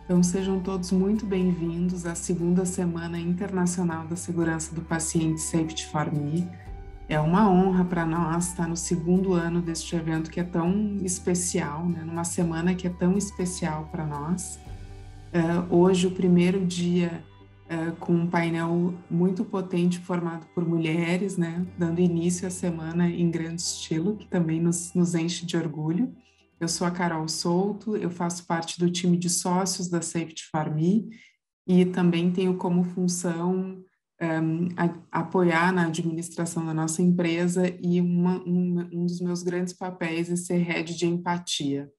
Então, sejam todos muito bem-vindos à segunda Semana Internacional da Segurança do Paciente Safety for Me. É uma honra para nós estar no segundo ano deste evento que é tão especial, né? Numa semana que é tão especial para nós. Hoje, o primeiro dia com um painel muito potente formado por mulheres, né? Dando início à semana em grande estilo, que também nos enche de orgulho. Eu sou a Carol Souto, eu faço parte do time de sócios da Safety for Me e também tenho como função apoiar na administração da nossa empresa e um dos meus grandes papéis é ser head de empatia.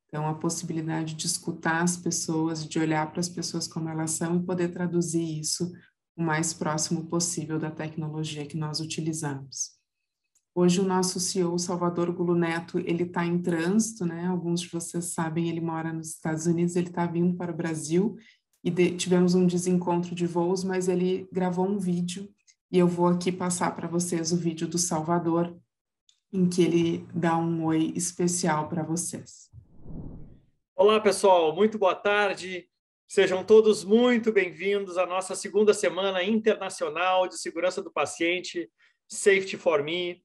Então, a possibilidade de escutar as pessoas, de olhar para as pessoas como elas são e poder traduzir isso o mais próximo possível da tecnologia que nós utilizamos. Hoje o nosso CEO, Salvador Gulo Neto, ele está em trânsito, né? Alguns de vocês sabem, ele mora nos Estados Unidos, ele está vindo para o Brasil e tivemos um desencontro de voos, mas ele gravou um vídeo e eu vou aqui passar para vocês o vídeo do Salvador, em que ele dá um oi especial para vocês. Olá, pessoal, muito boa tarde. Sejam todos muito bem-vindos à nossa segunda Semana Internacional de Segurança do Paciente, Safety for Me.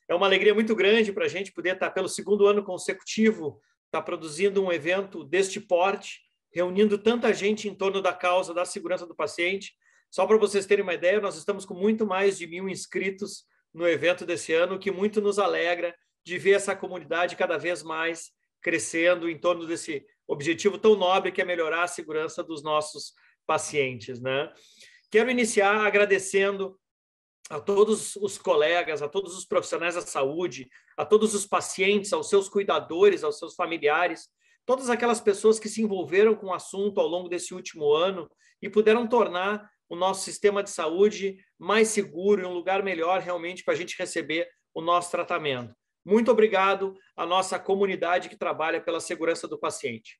É uma alegria muito grande para a gente poder estar, pelo segundo ano consecutivo, produzindo um evento deste porte, reunindo tanta gente em torno da causa da segurança do paciente. Só para vocês terem uma ideia, nós estamos com muito mais de 1.000 inscritos no evento desse ano, o que muito nos alegra de ver essa comunidade cada vez mais crescendo em torno desse objetivo tão nobre que é melhorar a segurança dos nossos pacientes, né? Quero iniciar agradecendo a todos os colegas, a todos os profissionais da saúde, a todos os pacientes, aos seus cuidadores, aos seus familiares, todas aquelas pessoas que se envolveram com o assunto ao longo desse último ano e puderam tornar o nosso sistema de saúde mais seguro e um lugar melhor realmente para a gente receber o nosso tratamento. Muito obrigado à nossa comunidade que trabalha pela segurança do paciente.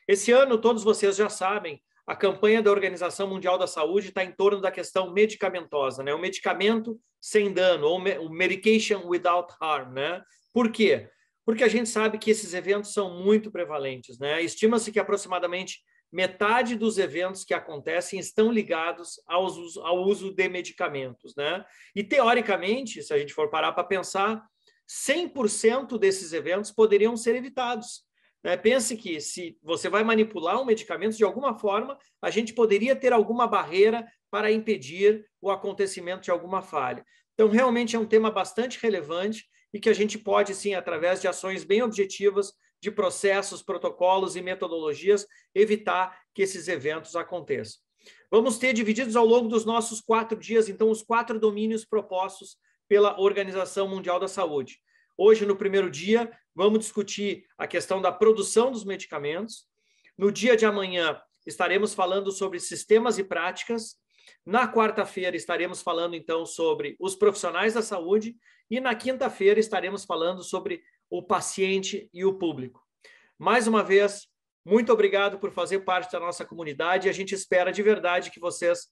Esse ano, todos vocês já sabem, a campanha da Organização Mundial da Saúde está em torno da questão medicamentosa, né? O medicamento sem dano, ou o medication without harm, né? Por quê? Porque a gente sabe que esses eventos são muito prevalentes, né? Estima-se que aproximadamente metade dos eventos que acontecem estão ligados ao uso de medicamentos, né? E, teoricamente, se a gente for parar para pensar, 100% desses eventos poderiam ser evitados. Pense que se você vai manipular um medicamento, de alguma forma, a gente poderia ter alguma barreira para impedir o acontecimento de alguma falha. Então, realmente é um tema bastante relevante e que a gente pode, sim, através de ações bem objetivas, de processos, protocolos e metodologias, evitar que esses eventos aconteçam. Vamos ter divididos ao longo dos nossos 4 dias, então, os 4 domínios propostos pela Organização Mundial da Saúde. Hoje, no primeiro dia, vamos discutir a questão da produção dos medicamentos. No dia de amanhã, estaremos falando sobre sistemas e práticas. Na quarta-feira, estaremos falando, então, sobre os profissionais da saúde. E na quinta-feira, estaremos falando sobre o paciente e o público. Mais uma vez, muito obrigado por fazer parte da nossa comunidade. A gente espera de verdade que vocês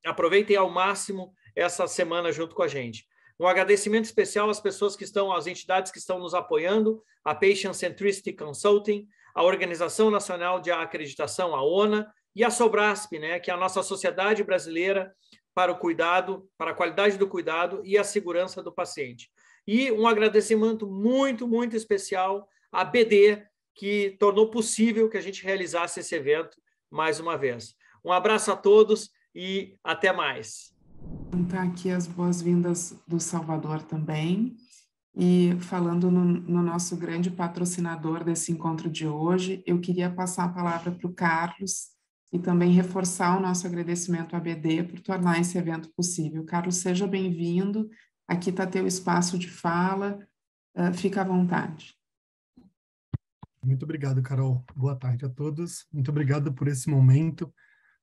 aproveitem ao máximo essa semana junto com a gente. Um agradecimento especial às pessoas que estão, às entidades que estão nos apoiando, a Patient Centricity Consulting, a Organização Nacional de Acreditação, a ONA, e a Sobrasp, né, que é a nossa Sociedade Brasileira para o Cuidado, para a Qualidade do Cuidado e a Segurança do Paciente. E um agradecimento muito, muito especial à BD, que tornou possível que a gente realizasse esse evento mais uma vez. Um abraço a todos e até mais. Então, aqui as boas-vindas do Salvador também. E falando no nosso grande patrocinador desse encontro de hoje, eu queria passar a palavra para o Carlos e também reforçar o nosso agradecimento à BD por tornar esse evento possível. Carlos, seja bem-vindo. Aqui está teu espaço de fala. Fica à vontade. Muito obrigado, Carol. Boa tarde a todos. Muito obrigado por esse momento.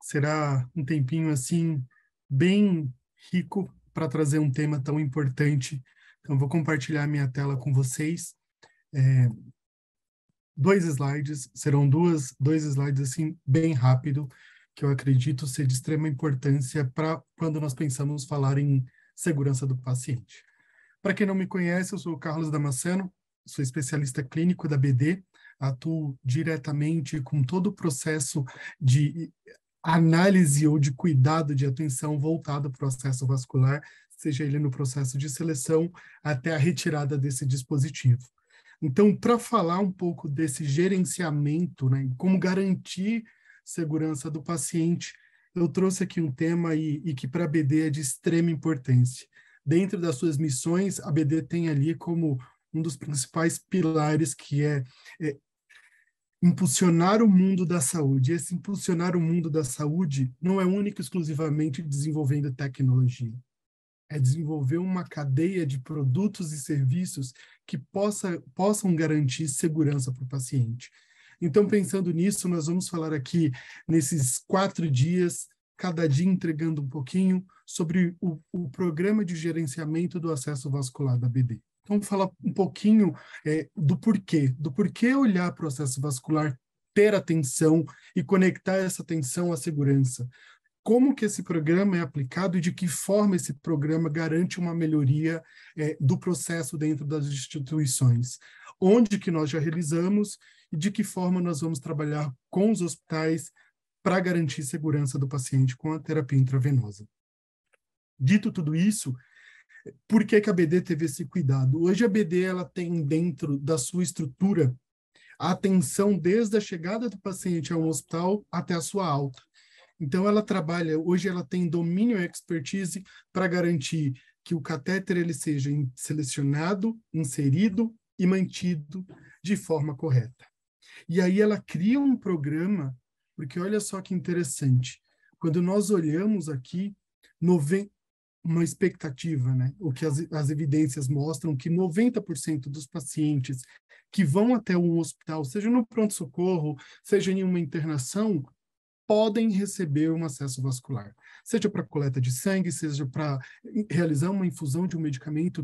Será um tempinho assim bem rico para trazer um tema tão importante. Então, vou compartilhar minha tela com vocês. 2 slides, serão dois slides assim bem rápido, que eu acredito ser de extrema importância para quando nós pensamos falar em segurança do paciente. Para quem não me conhece, eu sou o Carlos Damasceno, sou especialista clínico da BD. atuo diretamente com todo o processo de análise ou de cuidado de atenção voltado para o acesso vascular, seja ele no processo de seleção até a retirada desse dispositivo. Então, para falar um pouco desse gerenciamento, né, como garantir segurança do paciente, eu trouxe aqui um tema e que para a BD é de extrema importância. Dentro das suas missões, a BD tem ali como um dos principais pilares que é impulsionar o mundo da saúde. Esse impulsionar o mundo da saúde não é único e exclusivamente desenvolvendo tecnologia. É desenvolver uma cadeia de produtos e serviços que possam garantir segurança para o paciente. Então, pensando nisso, nós vamos falar aqui, nesses 4 dias, cada dia entregando um pouquinho, sobre o programa de gerenciamento do acesso vascular da BD. Então, vamos falar um pouquinho do porquê olhar para o acesso vascular, ter atenção e conectar essa atenção à segurança. Como que esse programa é aplicado e de que forma esse programa garante uma melhoria do processo dentro das instituições. Onde que nós já realizamos e de que forma nós vamos trabalhar com os hospitais para garantir segurança do paciente com a terapia intravenosa. Dito tudo isso, por que que a BD teve esse cuidado? Hoje a BD ela tem dentro da sua estrutura a atenção desde a chegada do paciente ao hospital até a sua alta. Então, hoje ela tem domínio e expertise para garantir que o catéter ele seja selecionado, inserido e mantido de forma correta. E aí ela cria um programa, porque olha só que interessante, quando nós olhamos aqui, uma expectativa, né? O que as evidências mostram que 90% dos pacientes que vão até um hospital, seja no pronto-socorro, seja em uma internação, podem receber um acesso vascular, seja para coleta de sangue, seja para realizar uma infusão de um medicamento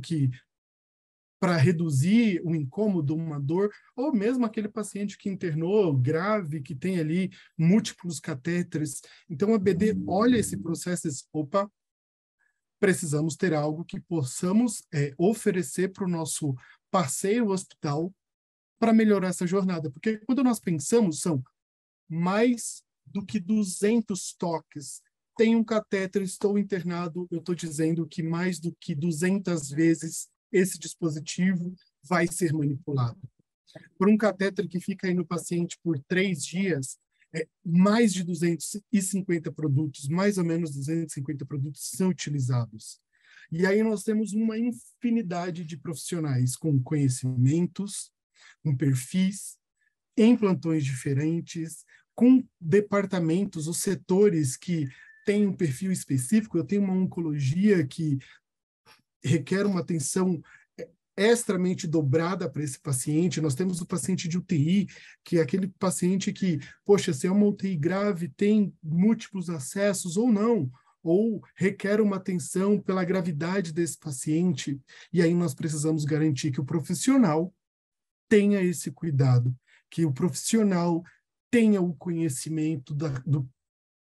para reduzir o incômodo, uma dor, ou mesmo aquele paciente que internou grave, que tem ali múltiplos catéteres. Então, a BD olha esse processo e diz, opa, precisamos ter algo que possamos oferecer para o nosso parceiro hospital para melhorar essa jornada. Porque quando nós pensamos, são mais do que 200 toques. Tem um catéter, estou internado, eu estou dizendo que mais do que 200 vezes esse dispositivo vai ser manipulado. Por um catéter que fica aí no paciente por 3 dias, mais de 250 produtos, mais ou menos 250 produtos são utilizados. E aí nós temos uma infinidade de profissionais com conhecimentos, com perfis, em plantões diferentes, com departamentos ou setores que têm um perfil específico. Eu tenho uma oncologia que requer uma atenção extremamente dobrada para esse paciente. Nós temos o paciente de UTI, que é aquele paciente que, poxa, se é uma UTI grave, tem múltiplos acessos ou não, ou requer uma atenção pela gravidade desse paciente. E aí nós precisamos garantir que o profissional tenha esse cuidado, que o profissional tenha o conhecimento do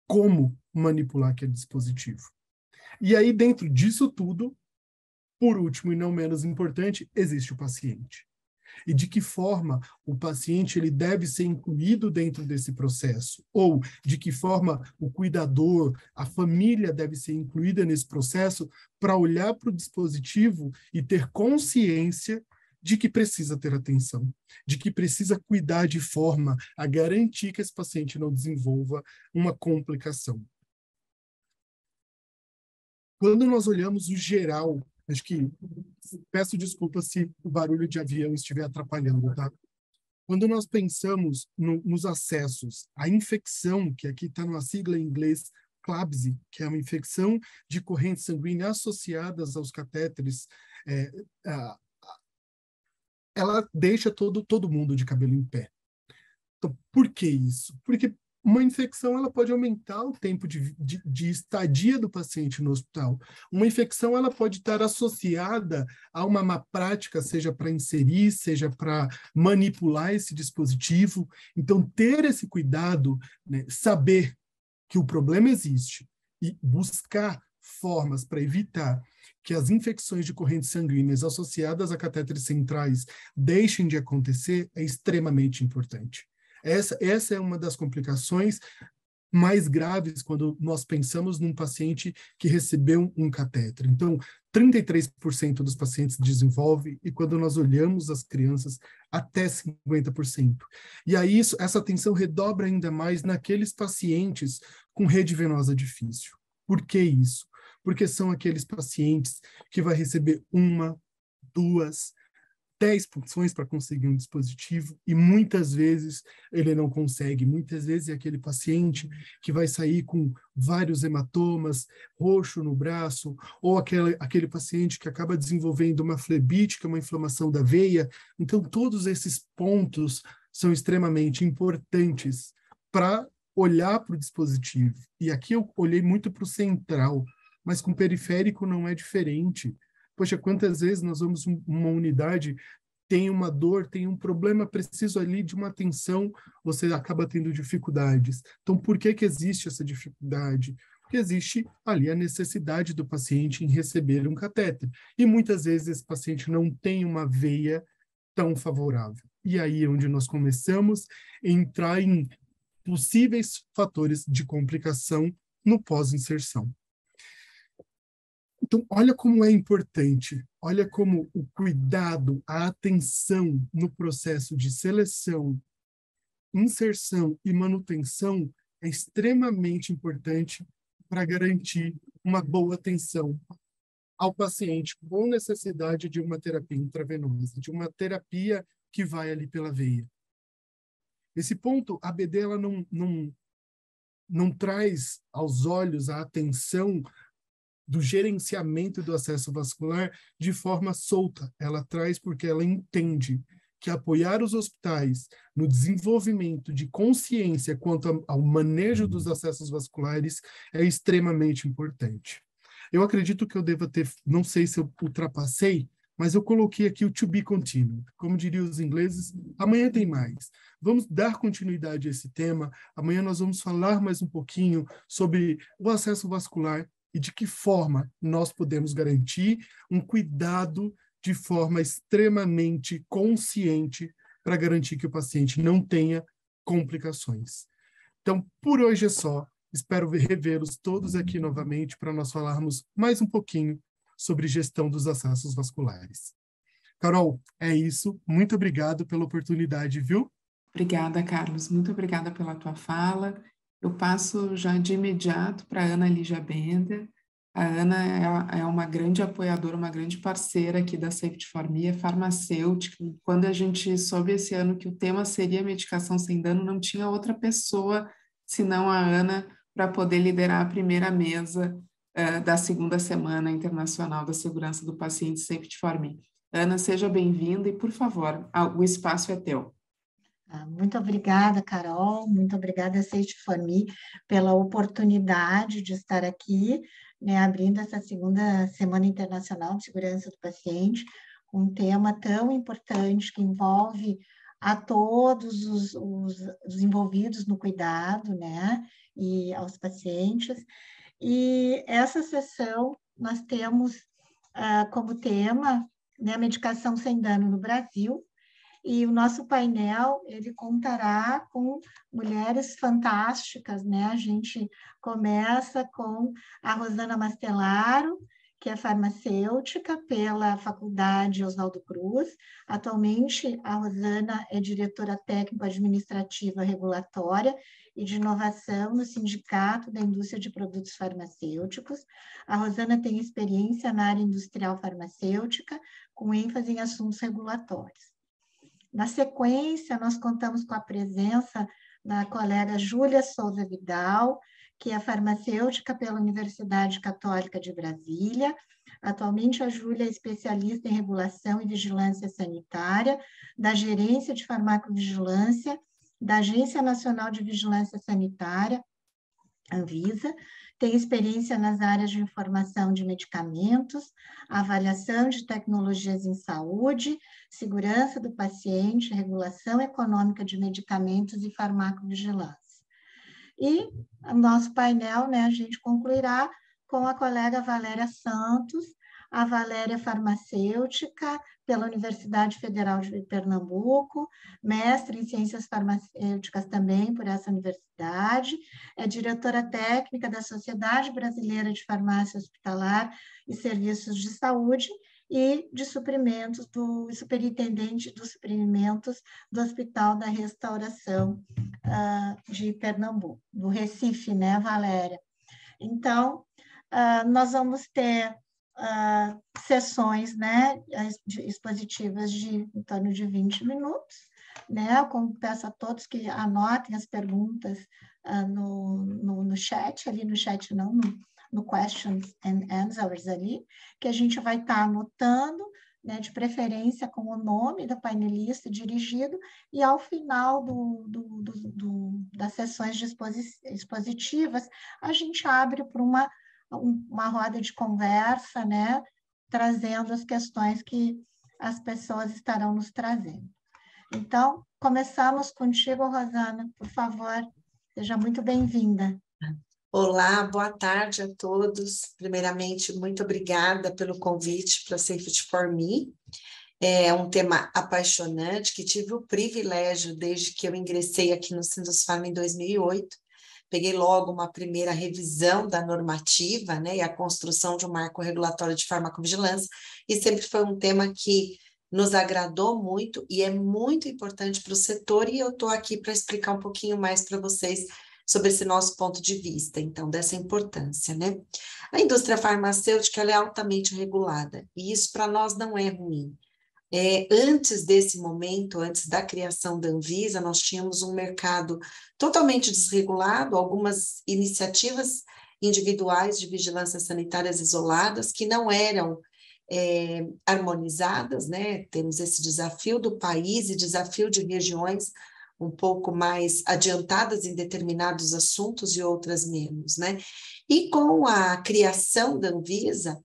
como manipular aquele dispositivo. E aí, dentro disso tudo, por último e não menos importante, existe o paciente. E de que forma o paciente ele deve ser incluído dentro desse processo? Ou de que forma o cuidador, a família deve ser incluída nesse processo para olhar para o dispositivo e ter consciência de que precisa ter atenção, de que precisa cuidar de forma a garantir que esse paciente não desenvolva uma complicação. Quando nós olhamos o geral, acho que, peço desculpa se o barulho de avião estiver atrapalhando, tá? Quando nós pensamos nos acessos, a infecção, que aqui está numa sigla em inglês, CLABSI, que é uma infecção de correntes sanguíneas associadas aos catéteres, ela deixa todo mundo de cabelo em pé. Então, por que isso? Porque uma infecção ela pode aumentar o tempo de estadia do paciente no hospital. Uma infecção ela pode estar associada a uma má prática, seja para inserir, seja para manipular esse dispositivo. Então, ter esse cuidado, né, saber que o problema existe e buscar formas para evitar que as infecções de correntes sanguíneas associadas a catéteres centrais deixem de acontecer é extremamente importante. Essa é uma das complicações mais graves quando nós pensamos num paciente que recebeu um catéter. Então, 33% dos pacientes desenvolve, e quando nós olhamos as crianças, até 50%. E aí essa atenção redobra ainda mais naqueles pacientes com rede venosa difícil. Por que isso? Porque são aqueles pacientes que vai receber 1, 2, 10 punções para conseguir um dispositivo, e muitas vezes ele não consegue. Muitas vezes é aquele paciente que vai sair com vários hematomas, roxo no braço, ou aquele paciente que acaba desenvolvendo uma flebite, que é uma inflamação da veia. Então, todos esses pontos são extremamente importantes para olhar para o dispositivo. E aqui eu olhei muito para o central, mas com o periférico não é diferente. Poxa, quantas vezes nós vamos uma unidade, tem uma dor, tem um problema, preciso ali de uma atenção, você acaba tendo dificuldades. Então, por que existe essa dificuldade? Porque existe ali a necessidade do paciente em receber um catéter. E muitas vezes esse paciente não tem uma veia tão favorável. E aí é onde nós começamos a entrar em possíveis fatores de complicação no pós-inserção. Então, olha como é importante, olha como o cuidado, a atenção no processo de seleção, inserção e manutenção é extremamente importante para garantir uma boa atenção ao paciente com necessidade de uma terapia intravenosa, de uma terapia que vai ali pela veia. Esse ponto, a ABD ela não traz aos olhos a atenção do gerenciamento do acesso vascular de forma solta. Ela traz porque ela entende que apoiar os hospitais no desenvolvimento de consciência quanto ao manejo dos acessos vasculares é extremamente importante. Eu acredito que eu deva ter, não sei se eu ultrapassei, mas eu coloquei aqui o to be continued. Como diriam os ingleses, amanhã tem mais. Vamos dar continuidade a esse tema. Amanhã nós vamos falar mais um pouquinho sobre o acesso vascular e de que forma nós podemos garantir um cuidado de forma extremamente consciente para garantir que o paciente não tenha complicações. Então, por hoje é só. Espero revê-los todos aqui novamente para nós falarmos mais um pouquinho sobre gestão dos acessos vasculares. Carol, é isso. Muito obrigado pela oportunidade, viu? Obrigada, Carlos. Muito obrigada pela tua fala. Eu passo já de imediato para a Ana Lígia Bender. A Ana é uma grande apoiadora, uma grande parceira aqui da Safety for Me, é farmacêutica. Quando a gente soube esse ano que o tema seria medicação sem dano, não tinha outra pessoa senão a Ana para poder liderar a primeira mesa da segunda Semana Internacional da Segurança do Paciente Safety for Me. Ana, seja bem-vinda e, por favor, o espaço é teu. Muito obrigada, Carol, muito obrigada, Safety for Me, pela oportunidade de estar aqui, né, abrindo essa segunda Semana Internacional de Segurança do Paciente, um tema tão importante que envolve a todos os envolvidos no cuidado, né, e aos pacientes. E essa sessão nós temos como tema, né, medicação sem dano no Brasil. E o nosso painel, ele contará com mulheres fantásticas, né? A gente começa com a Rosana Mastelaro, que é farmacêutica pela Faculdade Oswaldo Cruz. Atualmente, a Rosana é diretora técnico-administrativa regulatória e de inovação no Sindicato da Indústria de Produtos Farmacêuticos. A Rosana tem experiência na área industrial farmacêutica, com ênfase em assuntos regulatórios. Na sequência, nós contamos com a presença da colega Júlia Souza Vidal, que é farmacêutica pela Universidade Católica de Brasília. Atualmente, a Júlia é especialista em regulação e vigilância sanitária, da Gerência de Farmacovigilância, da Agência Nacional de Vigilância Sanitária, Anvisa, tem experiência nas áreas de informação de medicamentos, avaliação de tecnologias em saúde, segurança do paciente, regulação econômica de medicamentos e farmacovigilância. E o nosso painel, né, a gente concluirá com a colega Valéria Santos, a Valéria farmacêutica pela Universidade Federal de Pernambuco, mestre em ciências farmacêuticas também por essa universidade, é diretora técnica da Sociedade Brasileira de Farmácia Hospitalar e Serviços de Saúde e de suprimentos, do superintendente dos suprimentos do Hospital da Restauração de Pernambuco, do Recife, né, Valéria? Então, nós vamos ter sessões, né, expositivas de em torno de 20 minutos, né? Eu peço a todos que anotem as perguntas no chat, ali no chat não, no questions and answers ali, que a gente vai estar anotando, né, de preferência com o nome da painelista dirigido, e ao final das sessões expositivas, a gente abre para uma roda de conversa, né, trazendo as questões que as pessoas estarão nos trazendo. Então, começamos contigo, Rosana, por favor, seja muito bem-vinda. Olá, boa tarde a todos. Primeiramente, muito obrigada pelo convite para Safety for Me. É um tema apaixonante, que tive o privilégio, desde que eu ingressei aqui no Sindusfarma em 2008, peguei logo uma primeira revisão da normativa, né, e a construção de um marco regulatório de farmacovigilância, e sempre foi um tema que nos agradou muito e é muito importante para o setor, e eu estou aqui para explicar um pouquinho mais para vocês sobre esse nosso ponto de vista, então, dessa importância, né? A indústria farmacêutica, ela é altamente regulada, e isso para nós não é ruim. Antes desse momento, antes da criação da Anvisa, nós tínhamos um mercado totalmente desregulado, algumas iniciativas individuais de vigilância sanitárias isoladas que não eram harmonizadas, né? Temos esse desafio do país e desafio de regiões um pouco mais adiantadas em determinados assuntos e outras menos, né? E com a criação da Anvisa,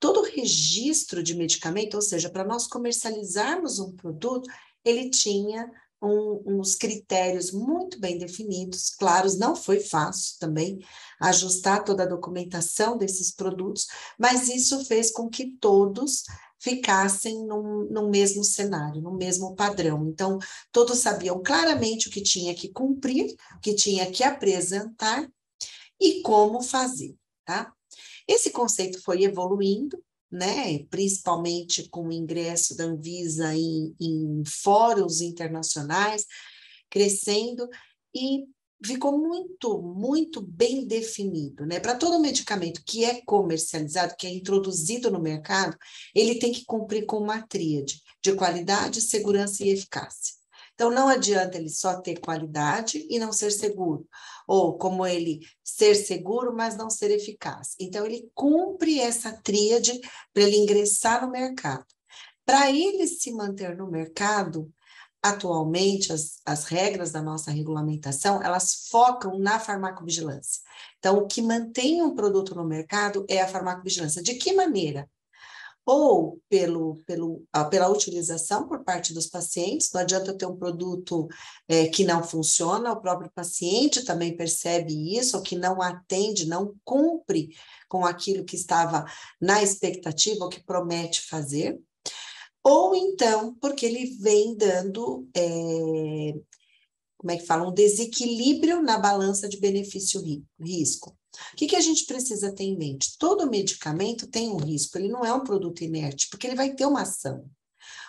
todo registro de medicamento, ou seja, para nós comercializarmos um produto, ele tinha uns critérios muito bem definidos, claros, não foi fácil também ajustar toda a documentação desses produtos, mas isso fez com que todos ficassem no mesmo cenário, no mesmo padrão. Então, todos sabiam claramente o que tinha que cumprir, o que tinha que apresentar e como fazer, tá? Esse conceito foi evoluindo, né, principalmente com o ingresso da Anvisa em fóruns internacionais, crescendo, e ficou muito, muito bem definido, né? Para todo medicamento que é comercializado, que é introduzido no mercado, ele tem que cumprir com uma tríade de qualidade, segurança e eficácia. Então, não adianta ele só ter qualidade e não ser seguro, ou como ele ser seguro, mas não ser eficaz. Então, ele cumpre essa tríade para ele ingressar no mercado. Para ele se manter no mercado, atualmente, as regras da nossa regulamentação, elas focam na farmacovigilância. Então, o que mantém um produto no mercado é a farmacovigilância. De que maneira? Ou pela utilização por parte dos pacientes, não adianta eu ter um produto que não funciona, o próprio paciente também percebe isso, ou que não atende, não cumpre com aquilo que estava na expectativa, ou que promete fazer, ou então porque ele vem dando, um desequilíbrio na balança de benefício-risco. O que a gente precisa ter em mente? Todo medicamento tem um risco, ele não é um produto inerte, porque ele vai ter uma ação.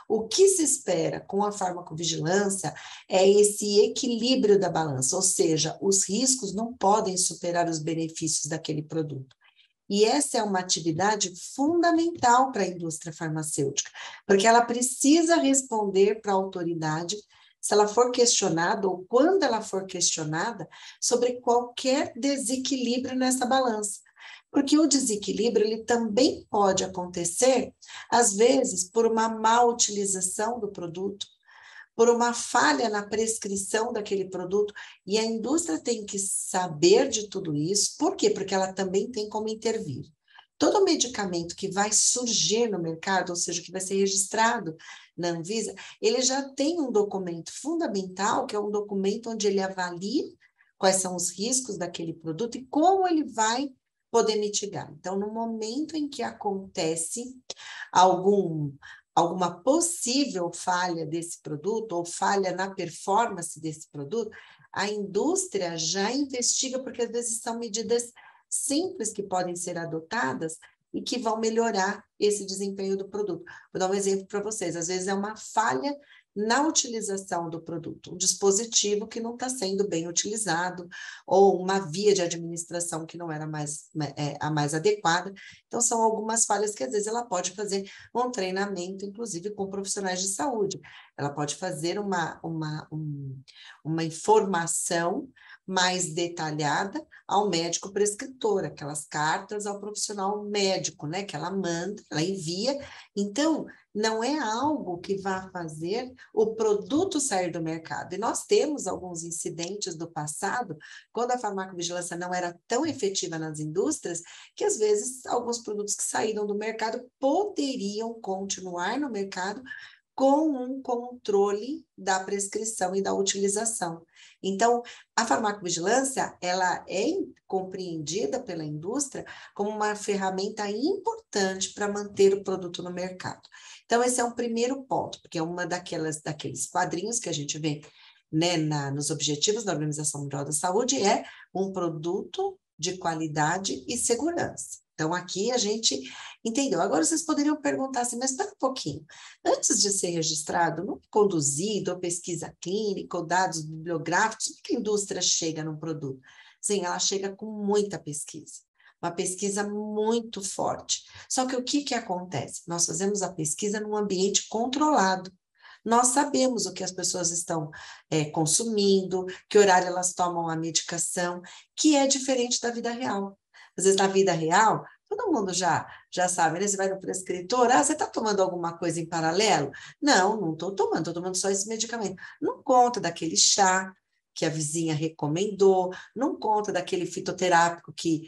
O que se espera com a farmacovigilância é esse equilíbrio da balança, ou seja, os riscos não podem superar os benefícios daquele produto. E essa é uma atividade fundamental para a indústria farmacêutica, porque ela precisa responder para a autoridade se ela for questionada ou quando ela for questionada sobre qualquer desequilíbrio nessa balança. Porque o desequilíbrio ele também pode acontecer, às vezes, por uma má utilização do produto, por uma falha na prescrição daquele produto, e a indústria tem que saber de tudo isso. Por quê? Porque ela também tem como intervir. Todo medicamento que vai surgir no mercado, ou seja, que vai ser registrado na Anvisa, ele já tem um documento fundamental, que é um documento onde ele avalia quais são os riscos daquele produto e como ele vai poder mitigar. Então, no momento em que acontece alguma possível falha desse produto ou falha na performance desse produto, a indústria já investiga, porque às vezes são medidas simples que podem ser adotadas e que vão melhorar esse desempenho do produto. Vou dar um exemplo para vocês. Às vezes é uma falha na utilização do produto, um dispositivo que não está sendo bem utilizado, ou uma via de administração que não era a mais adequada. Então, são algumas falhas que, às vezes, ela pode fazer um treinamento, inclusive com profissionais de saúde. Ela pode fazer uma informação mais detalhada ao médico prescritor, aquelas cartas ao profissional médico, né, que ela manda, ela envia. Então, não é algo que vá fazer o produto sair do mercado. E nós temos alguns incidentes do passado, quando a farmacovigilância não era tão efetiva nas indústrias, que às vezes alguns produtos que saíram do mercado poderiam continuar no mercado com um controle da prescrição e da utilização. Então, a farmacovigilância, ela é compreendida pela indústria como uma ferramenta importante para manter o produto no mercado. Então, esse é um primeiro ponto, porque é uma daqueles quadrinhos que a gente vê, né, nos objetivos da Organização Mundial da Saúde, é um produto de qualidade e segurança. Então, aqui a gente entendeu. Agora, vocês poderiam perguntar assim, mas espera um pouquinho. Antes de ser registrado, não é conduzido, ou pesquisa clínica, ou dados bibliográficos, como que a indústria chega num produto? Sim, ela chega com muita pesquisa. Uma pesquisa muito forte. Só que o que acontece? Nós fazemos a pesquisa num ambiente controlado. Nós sabemos o que as pessoas estão consumindo, que horário elas tomam a medicação, que é diferente da vida real. Às vezes, na vida real, todo mundo já sabe, né? Você vai no prescritor, você está tomando alguma coisa em paralelo? Não estou tomando só esse medicamento. Não conta daquele chá que a vizinha recomendou, não conta daquele fitoterápico que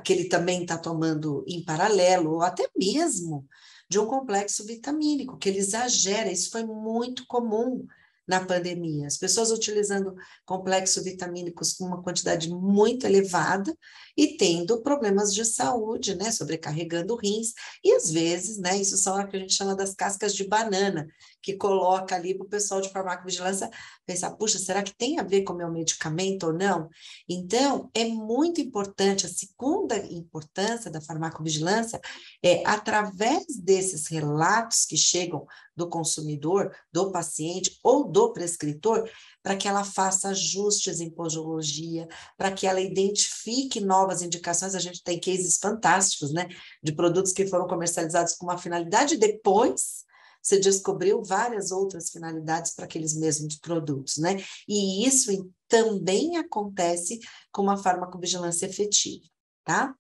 ele também está tomando em paralelo, ou até mesmo de um complexo vitamínico, que ele exagera. Isso foi muito comum na pandemia. As pessoas utilizando complexos vitamínicos com uma quantidade muito elevada e tendo problemas de saúde, né? Sobrecarregando rins. E às vezes, né? Isso são o que a gente chama das cascas de banana, que coloca ali para o pessoal de farmacovigilância pensar, puxa, será que tem a ver com o meu medicamento ou não? Então, é muito importante, a segunda importância da farmacovigilância é, através desses relatos que chegam do consumidor, do paciente ou do prescritor, para que ela faça ajustes em posologia, para que ela identifique novas indicações. A gente tem cases fantásticos, né, de produtos que foram comercializados com uma finalidade e depois se descobriu várias outras finalidades para aqueles mesmos produtos, né? E isso também acontece com uma farmacovigilância efetiva, tá?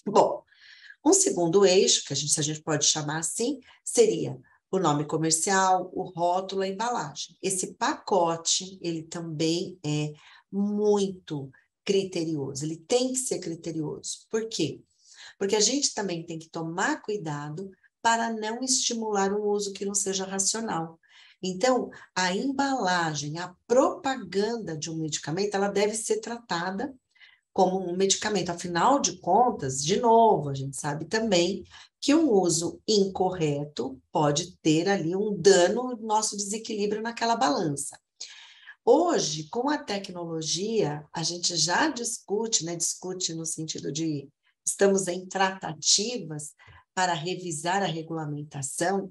Bom, um segundo eixo, que se a gente pode chamar assim, seria o nome comercial, o rótulo, a embalagem. Esse pacote, ele também é muito criterioso, ele tem que ser criterioso. Por quê? Porque a gente também tem que tomar cuidado para não estimular um uso que não seja racional. Então, a embalagem, a propaganda de um medicamento, ela deve ser tratada como um medicamento. Afinal de contas, de novo, a gente sabe também que um uso incorreto pode ter ali um dano no nosso desequilíbrio naquela balança. Hoje, com a tecnologia, a gente já discute, né? Discute no sentido de estamos em tratativas para revisar a regulamentação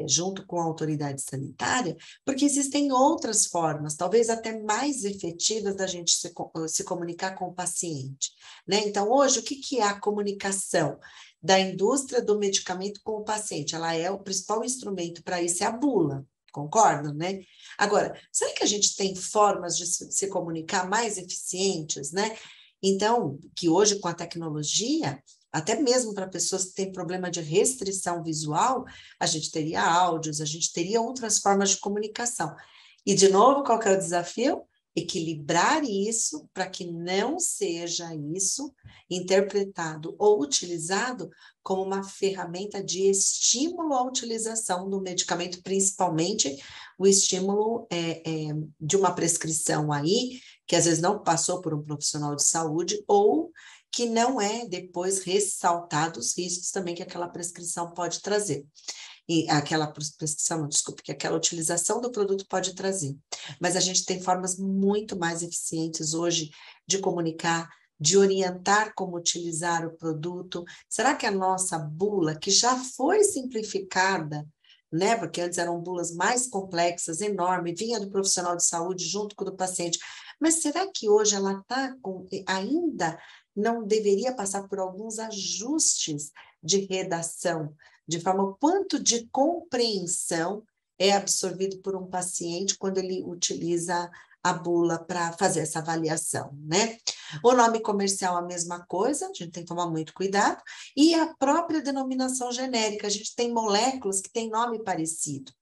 junto com a autoridade sanitária, porque existem outras formas, talvez até mais efetivas da gente se comunicar com o paciente, né? Então, hoje, o que é a comunicação da indústria do medicamento com o paciente? Ela é o principal instrumento para isso, é a bula, concordam, né? Agora, será que a gente tem formas de se comunicar mais eficientes, né? Então, que hoje com a tecnologia, até mesmo para pessoas que têm problema de restrição visual, a gente teria áudios, a gente teria outras formas de comunicação. E, de novo, qual que é o desafio? Equilibrar isso para que não seja isso interpretado ou utilizado como uma ferramenta de estímulo à utilização do medicamento, principalmente o estímulo de uma prescrição aí, que às vezes não passou por um profissional de saúde ou que não é depois ressaltado os riscos também que aquela prescrição pode trazer. E aquela prescrição, desculpe, que aquela utilização do produto pode trazer. Mas a gente tem formas muito mais eficientes hoje de comunicar, de orientar como utilizar o produto. Será que a nossa bula, que já foi simplificada, né? Porque antes eram bulas mais complexas, enormes, vinha do profissional de saúde junto com o do paciente, mas será que hoje ela está com, ainda não deveria passar por alguns ajustes de redação, de forma o quanto de compreensão é absorvido por um paciente quando ele utiliza a bula para fazer essa avaliação, né? O nome comercial, a mesma coisa, a gente tem que tomar muito cuidado, e a própria denominação genérica, a gente tem moléculas que têm nome parecido.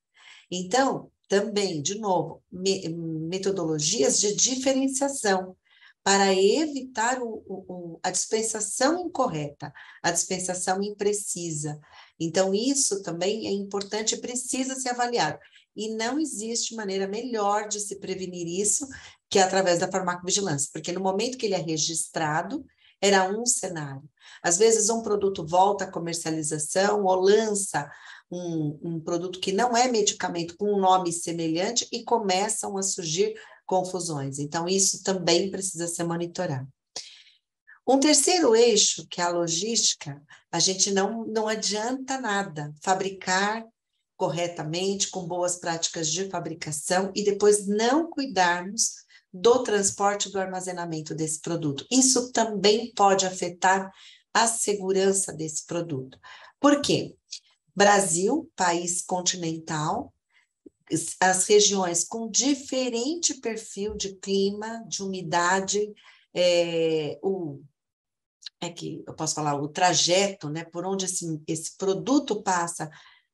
Então, também, de novo, metodologias de diferenciação, para evitar a dispensação incorreta, a dispensação imprecisa. Então, isso também é importante e precisa ser avaliado. E não existe maneira melhor de se prevenir isso que através da farmacovigilância, porque no momento que ele é registrado, era um cenário. Às vezes, um produto volta à comercialização ou lança um produto que não é medicamento com um nome semelhante e começam a surgir confusões. Então, isso também precisa ser monitorado. Um terceiro eixo, que é a logística, a gente não adianta nada fabricar corretamente, com boas práticas de fabricação, e depois não cuidarmos do transporte e do armazenamento desse produto. Isso também pode afetar a segurança desse produto. Por quê? Brasil, país continental, as regiões com diferente perfil de clima, de umidade, que eu posso falar, o trajeto, né, por onde esse produto passa,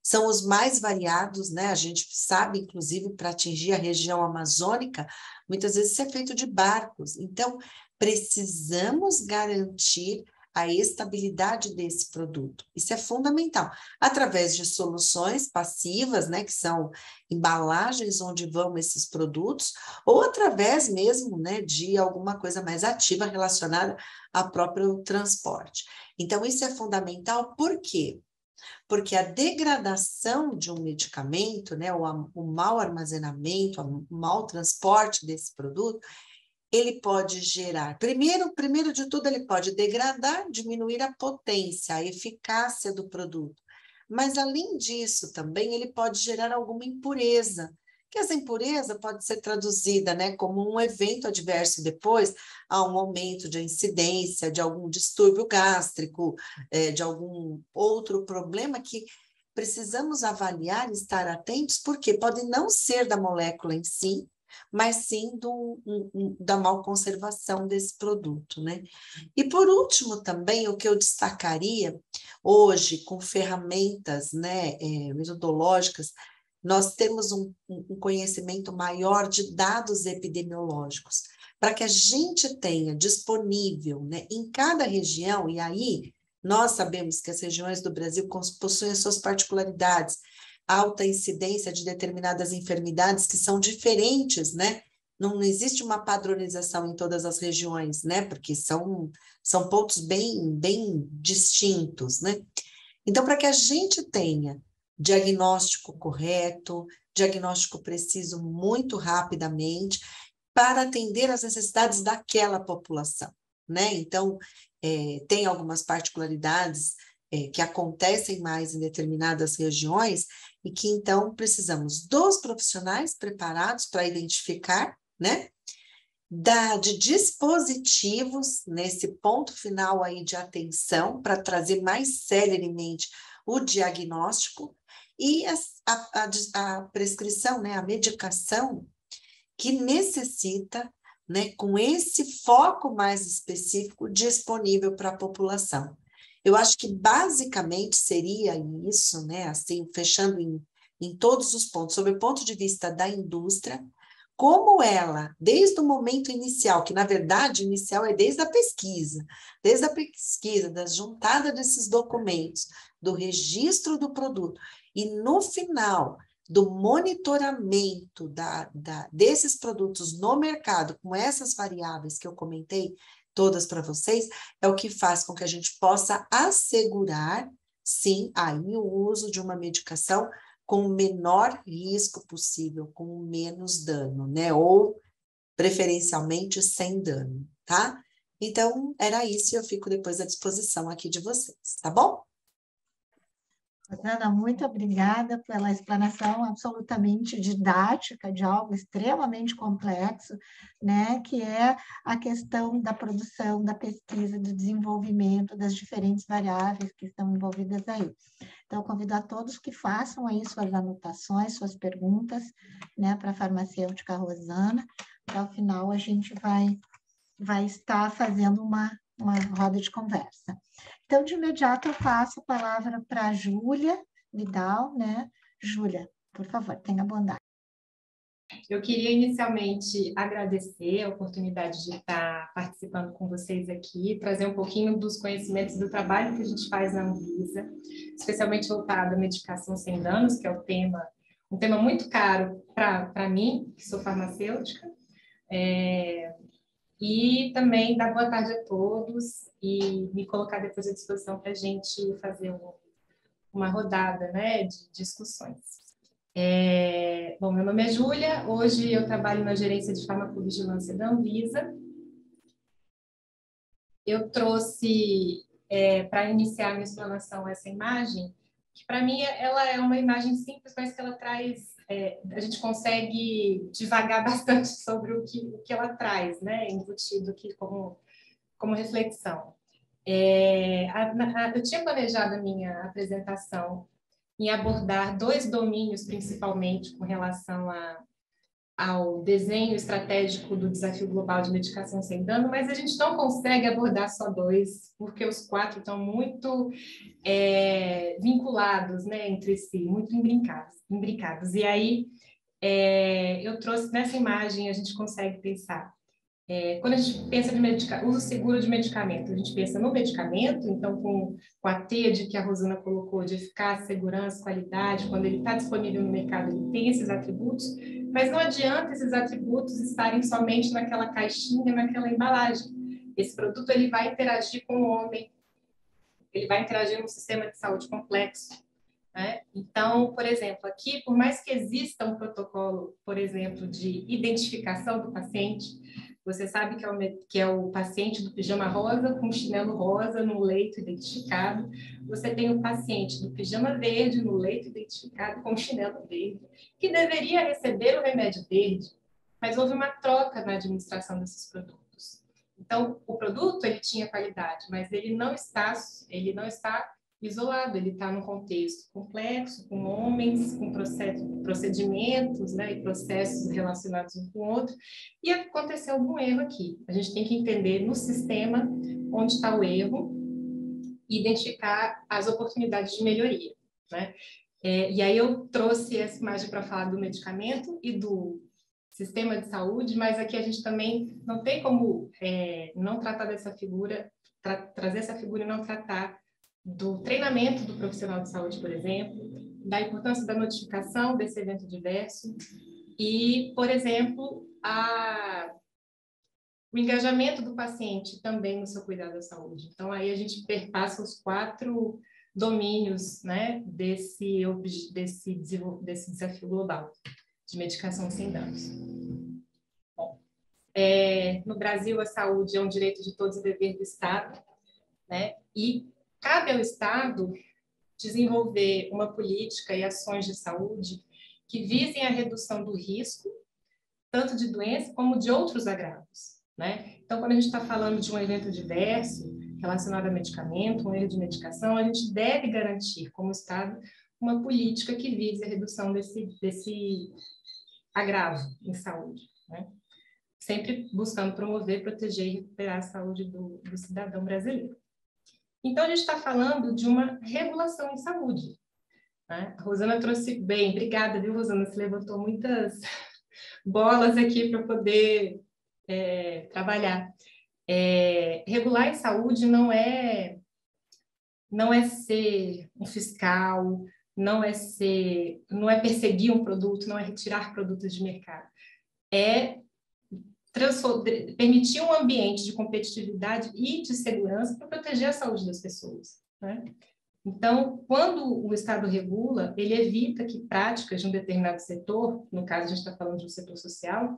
são os mais variados, né? A gente sabe, inclusive, para atingir a região amazônica, muitas vezes isso é feito de barcos. Então, precisamos garantir a estabilidade desse produto. Isso é fundamental. Através de soluções passivas, né, que são embalagens onde vão esses produtos, ou através mesmo, né, de alguma coisa mais ativa relacionada ao próprio transporte. Então, isso é fundamental, por quê? Porque a degradação de um medicamento, né, o mau armazenamento, o mau transporte desse produto, ele pode gerar, primeiro de tudo, ele pode degradar, diminuir a potência, a eficácia do produto. Mas, além disso, também ele pode gerar alguma impureza, que essa impureza pode ser traduzida, né, como um evento adverso depois, a um aumento de incidência, de algum distúrbio gástrico, de algum outro problema que precisamos avaliar e estar atentos, porque pode não ser da molécula em si, mas sim da mal conservação desse produto, né? E por último também, o que eu destacaria hoje, com ferramentas, né, metodológicas, nós temos um conhecimento maior de dados epidemiológicos, para que a gente tenha disponível, né, em cada região, e aí nós sabemos que as regiões do Brasil possuem as suas particularidades, alta incidência de determinadas enfermidades que são diferentes, né? Não existe uma padronização em todas as regiões, né? Porque são pontos bem distintos, né? Então, para que a gente tenha diagnóstico correto, diagnóstico preciso muito rapidamente, para atender às necessidades daquela população, né? Então, tem algumas particularidades que acontecem mais em determinadas regiões e que, então, precisamos dos profissionais preparados para identificar, né? De dispositivos nesse ponto final aí de atenção para trazer mais celeremente o diagnóstico e a prescrição, né? A medicação que necessita, né? Com esse foco mais específico disponível para a população. Eu acho que basicamente seria isso, né? Assim, fechando em todos os pontos, sob o ponto de vista da indústria, como ela, desde o momento inicial, que na verdade inicial é desde a pesquisa, da juntada desses documentos, do registro do produto, e no final do monitoramento desses produtos no mercado, com essas variáveis que eu comentei, todas para vocês, é o que faz com que a gente possa assegurar, sim, aí o uso de uma medicação com o menor risco possível, com o menos dano, né? Ou, preferencialmente, sem dano, tá? Então, era isso e eu fico depois à disposição aqui de vocês, tá bom? Rosana, muito obrigada pela explanação absolutamente didática de algo extremamente complexo, né, que é a questão da produção, da pesquisa, do desenvolvimento das diferentes variáveis que estão envolvidas aí. Então, eu convido a todos que façam aí suas anotações, suas perguntas, né, para a farmacêutica Rosana. Ao final, a gente vai estar fazendo uma roda de conversa. Então, de imediato, eu passo a palavra para a Júlia Vidal, né? Júlia, por favor, tenha bondade. Eu queria inicialmente agradecer a oportunidade de estar participando com vocês aqui, trazer um pouquinho dos conhecimentos do trabalho que a gente faz na Anvisa, especialmente voltado à medicação sem danos, que é um tema muito caro para mim, que sou farmacêutica. E também dar boa tarde a todos e me colocar depois à disposição para a gente fazer uma rodada, né, de discussões. Bom, meu nome é Júlia, hoje eu trabalho na gerência de farmacovigilância da Anvisa. Eu trouxe, para iniciar a minha explanação, essa imagem, que para mim ela é uma imagem simples, mas que ela traz... a gente consegue divagar bastante sobre o que ela traz, né, embutido aqui como reflexão. Eu tinha planejado a minha apresentação em abordar 2 domínios, principalmente, com relação ao desenho estratégico do desafio global de medicação sem dano, mas a gente não consegue abordar só 2, porque os 4 estão muito vinculados, né, entre si, muito imbricados. E aí, eu trouxe nessa imagem, a gente consegue pensar. Quando a gente pensa de uso seguro de medicamento, a gente pensa no medicamento, então com a TED que a Rosana colocou, de eficácia, segurança, qualidade, quando ele está disponível no mercado, ele tem esses atributos, mas não adianta esses atributos estarem somente naquela caixinha, naquela embalagem. Esse produto ele vai interagir com o homem, ele vai interagir no sistema de saúde complexo, né? Então, por exemplo, aqui, por mais que exista um protocolo, por exemplo, de identificação do paciente, você sabe que é o paciente do pijama rosa com chinelo rosa no leito identificado. Você tem o paciente do pijama verde no leito identificado com chinelo verde, que deveria receber o remédio verde, mas houve uma troca na administração desses produtos. Então, o produto ele tinha qualidade, mas ele não está isolado, ele está num contexto complexo, com homens, com procedimentos, né, e processos relacionados um com o outro, e aconteceu algum erro aqui. A gente tem que entender no sistema onde está o erro e identificar as oportunidades de melhoria, né? E aí eu trouxe essa imagem para falar do medicamento e do sistema de saúde, mas aqui a gente também não tem como não tratar dessa figura, trazer essa figura e não tratar do treinamento do profissional de saúde, por exemplo, da importância da notificação desse evento adverso e, por exemplo, o engajamento do paciente também no seu cuidado da saúde. Então, aí a gente perpassa os 4 domínios, né, desse desafio global de medicação sem danos. Bom, no Brasil, a saúde é um direito de todos e dever do Estado, né, e cabe ao Estado desenvolver uma política e ações de saúde que visem a redução do risco, tanto de doença como de outros agravos, né? Então, quando a gente está falando de um evento adverso relacionado a medicamento, um erro de medicação, a gente deve garantir, como Estado, uma política que vise a redução desse agravo em saúde, né? Sempre buscando promover, proteger e recuperar a saúde do cidadão brasileiro. Então, a gente está falando de uma regulação em saúde, né? A Rosana trouxe bem, obrigada, viu, Rosana? Você levantou muitas bolas aqui para poder trabalhar. Regular em saúde não é ser um fiscal, não é perseguir um produto, não é retirar produtos de mercado. É permitir um ambiente de competitividade e de segurança para proteger a saúde das pessoas, né? Então, quando o Estado regula, ele evita que práticas de um determinado setor, no caso a gente está falando de um setor social,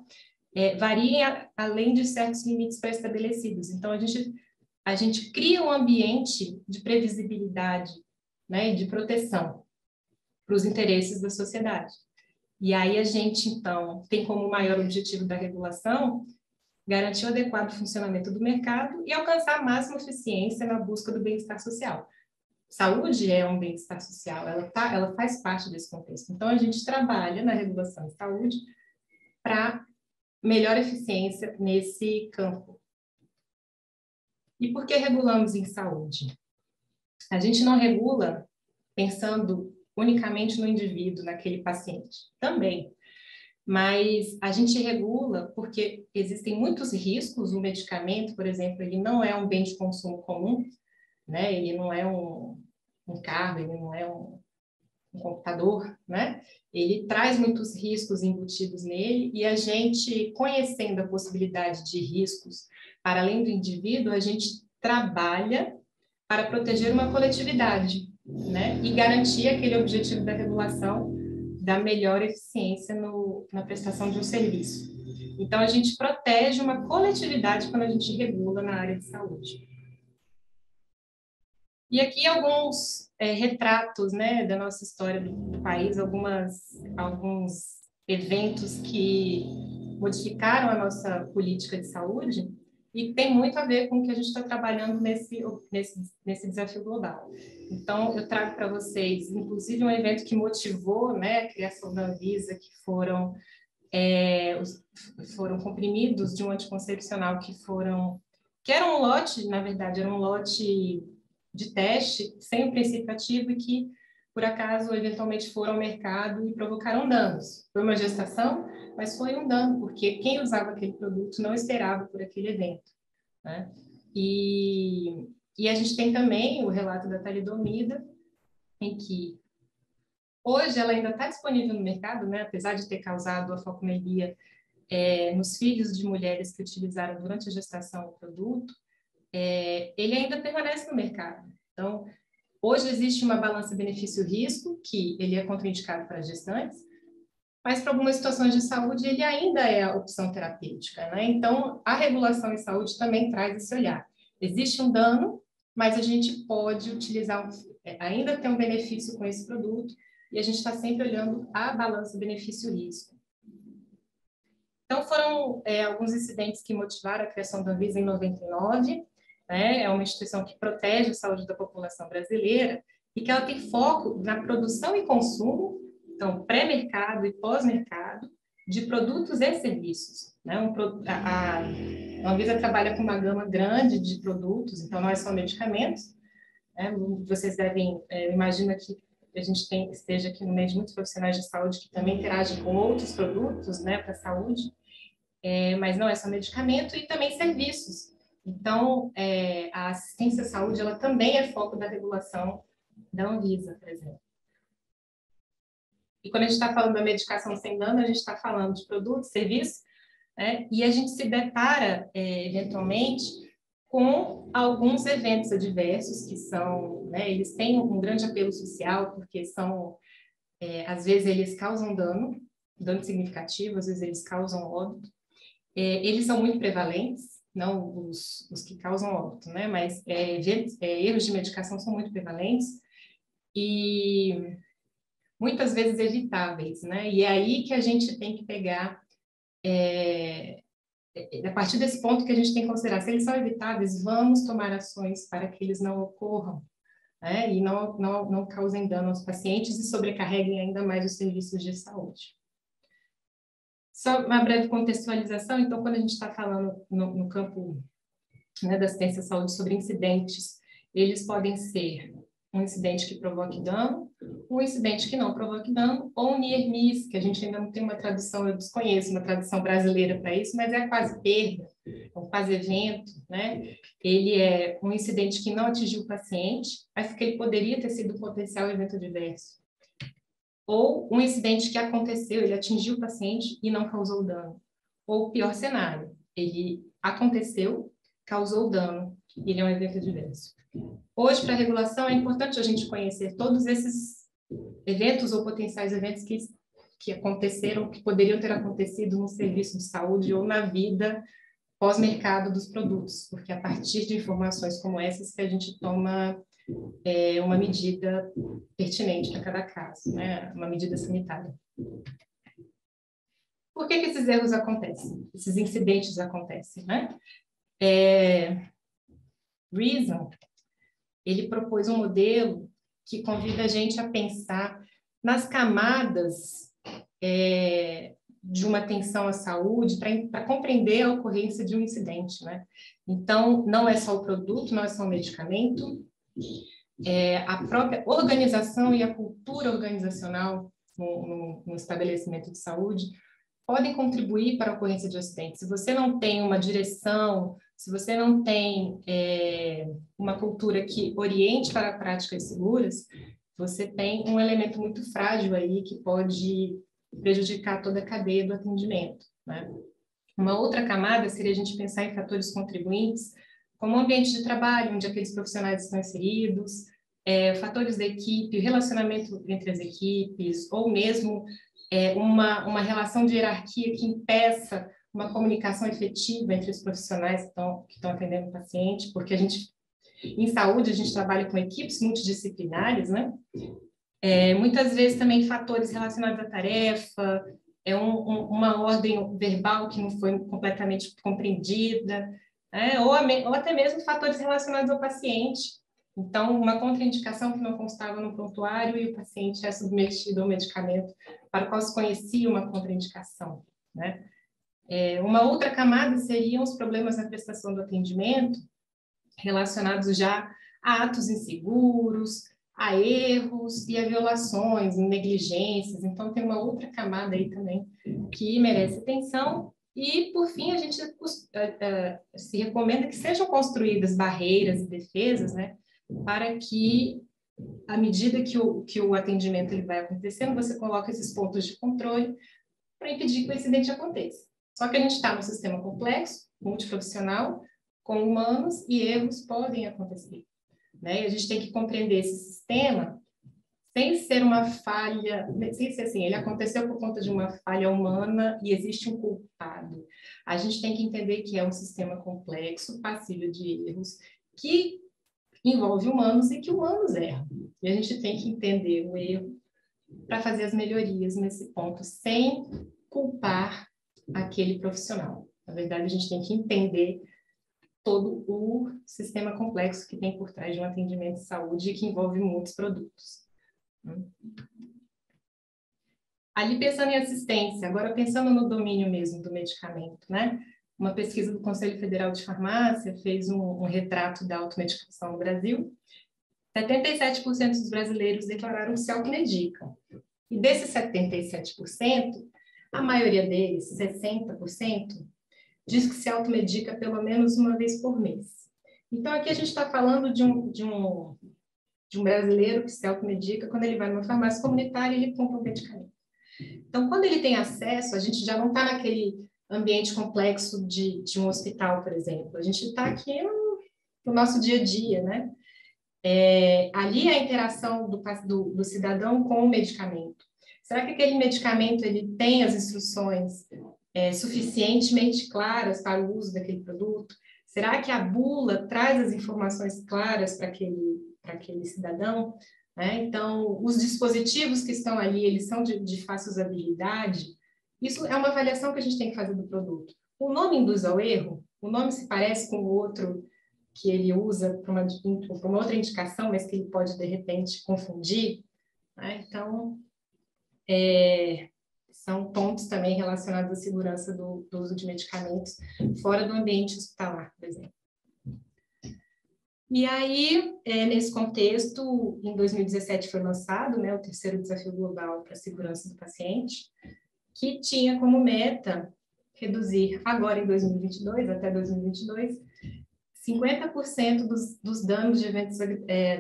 variem além de certos limites pré-estabelecidos. Então, a gente cria um ambiente de previsibilidade, né, e de proteção para os interesses da sociedade. E aí a gente, então, tem como maior objetivo da regulação garantir o adequado funcionamento do mercado e alcançar a máxima eficiência na busca do bem-estar social. Saúde é um bem-estar social, ela faz parte desse contexto. Então, a gente trabalha na regulação de saúde para melhor eficiência nesse campo. E por que regulamos em saúde? A gente não regula pensando unicamente no indivíduo, naquele paciente, também. Mas a gente regula porque existem muitos riscos. O medicamento, por exemplo, ele não é um bem de consumo comum, né? Ele não é um carro, ele não é um computador, né? Ele traz muitos riscos embutidos nele e a gente, conhecendo a possibilidade de riscos para além do indivíduo, a gente trabalha para proteger uma coletividade, né? E garantir aquele objetivo da regulação da melhor eficiência na prestação de um serviço. Então, a gente protege uma coletividade quando a gente regula na área de saúde. E aqui alguns retratos, né, da nossa história do país, alguns eventos que modificaram a nossa política de saúde e tem muito a ver com o que a gente está trabalhando nesse desafio global. Então, eu trago para vocês, inclusive, um evento que motivou, né, a criação da Anvisa, que foram comprimidos de um anticoncepcional que era um lote, na verdade, era um lote de teste sem o princípio ativo e que, por acaso, eventualmente foram ao mercado e provocaram danos. Foi uma gestação, mas foi um dano, porque quem usava aquele produto não esperava por aquele evento, né? E a gente tem também o relato da talidomida, em que hoje ela ainda está disponível no mercado, né? Apesar de ter causado a focomelia nos filhos de mulheres que utilizaram durante a gestação o produto, ele ainda permanece no mercado. Então, hoje existe uma balança benefício-risco, que ele é contraindicado para gestantes, mas para algumas situações de saúde ele ainda é a opção terapêutica, né? Então, a regulação em saúde também traz esse olhar. Existe um dano, mas a gente pode utilizar, ainda ter um benefício com esse produto, e a gente está sempre olhando a balança benefício-risco. Então, foram alguns incidentes que motivaram a criação da Anvisa em 99, né? É uma instituição que protege a saúde da população brasileira e que ela tem foco na produção e consumo, então, pré-mercado e pós-mercado, de produtos e serviços, né? A Anvisa trabalha com uma gama grande de produtos, então não é só medicamentos, né? Vocês devem, imagina que a gente esteja aqui no meio de muitos profissionais de saúde que também interagem com outros produtos, né, para a saúde, mas não é só medicamento, e também serviços. Então, a assistência à saúde, ela também é foco da regulação da Anvisa, por exemplo. E quando a gente está falando da medicação sem dano, a gente está falando de produtos, serviços, né? E a gente se depara, eventualmente, com alguns eventos adversos que são, né, eles têm um grande apelo social, porque são, às vezes eles causam dano significativo, às vezes eles causam óbito. Eles são muito prevalentes, não os que causam óbito, né? Mas erros de medicação são muito prevalentes e muitas vezes evitáveis, né? E é aí que a gente tem que pegar, a partir desse ponto que a gente tem que considerar, se eles são evitáveis, vamos tomar ações para que eles não ocorram, né? E não causem dano aos pacientes e sobrecarreguem ainda mais os serviços de saúde. Só uma breve contextualização, então, quando a gente está falando no campo, né, da assistência à saúde sobre incidentes, eles podem ser um incidente que provoque dano, um incidente que não provoque dano, ou um near miss, que a gente ainda não tem uma tradução, eu desconheço uma tradução brasileira para isso, mas é quase perda, um quase evento, né? Ele é um incidente que não atingiu o paciente, mas que ele poderia ter sido um potencial evento adverso. Ou um incidente que aconteceu, ele atingiu o paciente e não causou dano. Ou o pior cenário, ele aconteceu, causou dano, ele é um evento adverso. Hoje, para a regulação, é importante a gente conhecer todos esses eventos ou potenciais eventos que aconteceram, que poderiam ter acontecido no serviço de saúde ou na vida pós-mercado dos produtos, porque a partir de informações como essas que a gente toma uma medida pertinente para cada caso, né? Uma medida sanitária. Por que esses erros acontecem? Esses incidentes acontecem, né? Reason, ele propôs um modelo que convida a gente a pensar nas camadas de uma atenção à saúde para compreender a ocorrência de um incidente, né? Então, não é só o produto, não é só o medicamento, a própria organização e a cultura organizacional no estabelecimento de saúde podem contribuir para a ocorrência de acidentes. Se você não tem uma direção, se você não tem uma cultura que oriente para práticas seguras, você tem um elemento muito frágil aí que pode prejudicar toda a cadeia do atendimento, né? Uma outra camada seria a gente pensar em fatores contribuintes, como o ambiente de trabalho, onde aqueles profissionais estão inseridos, fatores da equipe, o relacionamento entre as equipes, ou mesmo uma relação de hierarquia que impeça uma comunicação efetiva entre os profissionais que estão atendendo o paciente, porque em saúde, a gente trabalha com equipes multidisciplinares, né? Muitas vezes também fatores relacionados à tarefa, uma ordem verbal que não foi completamente compreendida, ou até mesmo fatores relacionados ao paciente. Então, uma contraindicação que não constava no prontuário e o paciente é submetido ao medicamento para o qual se conhecia uma contraindicação, né? Uma outra camada seriam os problemas na prestação do atendimento, relacionados já a atos inseguros, a erros e a violações, negligências. Então, tem uma outra camada aí também que merece atenção. E, por fim, a gente se recomenda que sejam construídas barreiras e defesas, né, para que, à medida que o atendimento ele vai acontecendo, você coloca esses pontos de controle para impedir que o incidente aconteça. Só que a gente está num sistema complexo, multiprofissional, com humanos, e erros podem acontecer, né? E a gente tem que compreender esse sistema sem ser uma falha, sem ser assim, ele aconteceu por conta de uma falha humana e existe um culpado. A gente tem que entender que é um sistema complexo, passível de erros, que envolve humanos e que humanos erram. E a gente tem que entender o erro para fazer as melhorias nesse ponto, sem culpar aquele profissional. Na verdade, a gente tem que entender todo o sistema complexo que tem por trás de um atendimento de saúde que envolve muitos produtos. Ali pensando em assistência, agora pensando no domínio mesmo do medicamento, né? Uma pesquisa do Conselho Federal de Farmácia fez um retrato da automedicação no Brasil. 77% dos brasileiros declararam que se automedicam. E desses 77%, a maioria deles, 60%, diz que se automedica pelo menos uma vez por mês. Então, aqui a gente está falando de um brasileiro que se automedica quando ele vai numa farmácia comunitária e ele compra um medicamento. Então, quando ele tem acesso, a gente já não está naquele ambiente complexo de um hospital, por exemplo. A gente está aqui no nosso dia a dia, né? Ali a interação do cidadão com o medicamento. Será que aquele medicamento ele tem as instruções suficientemente claras para o uso daquele produto? Será que a bula traz as informações claras para aquele cidadão? Então, os dispositivos que estão ali, eles são de fácil usabilidade? Isso é uma avaliação que a gente tem que fazer do produto. O nome induz ao erro? O nome se parece com o outro que ele usa para uma outra indicação, mas que ele pode, de repente, confundir? Então, são pontos também relacionados à segurança do uso de medicamentos fora do ambiente hospitalar, por exemplo. E aí, nesse contexto, em 2017 foi lançado, né, o terceiro desafio global para a segurança do paciente, que tinha como meta reduzir agora em 2022, até 2022, 50% dos danos de eventos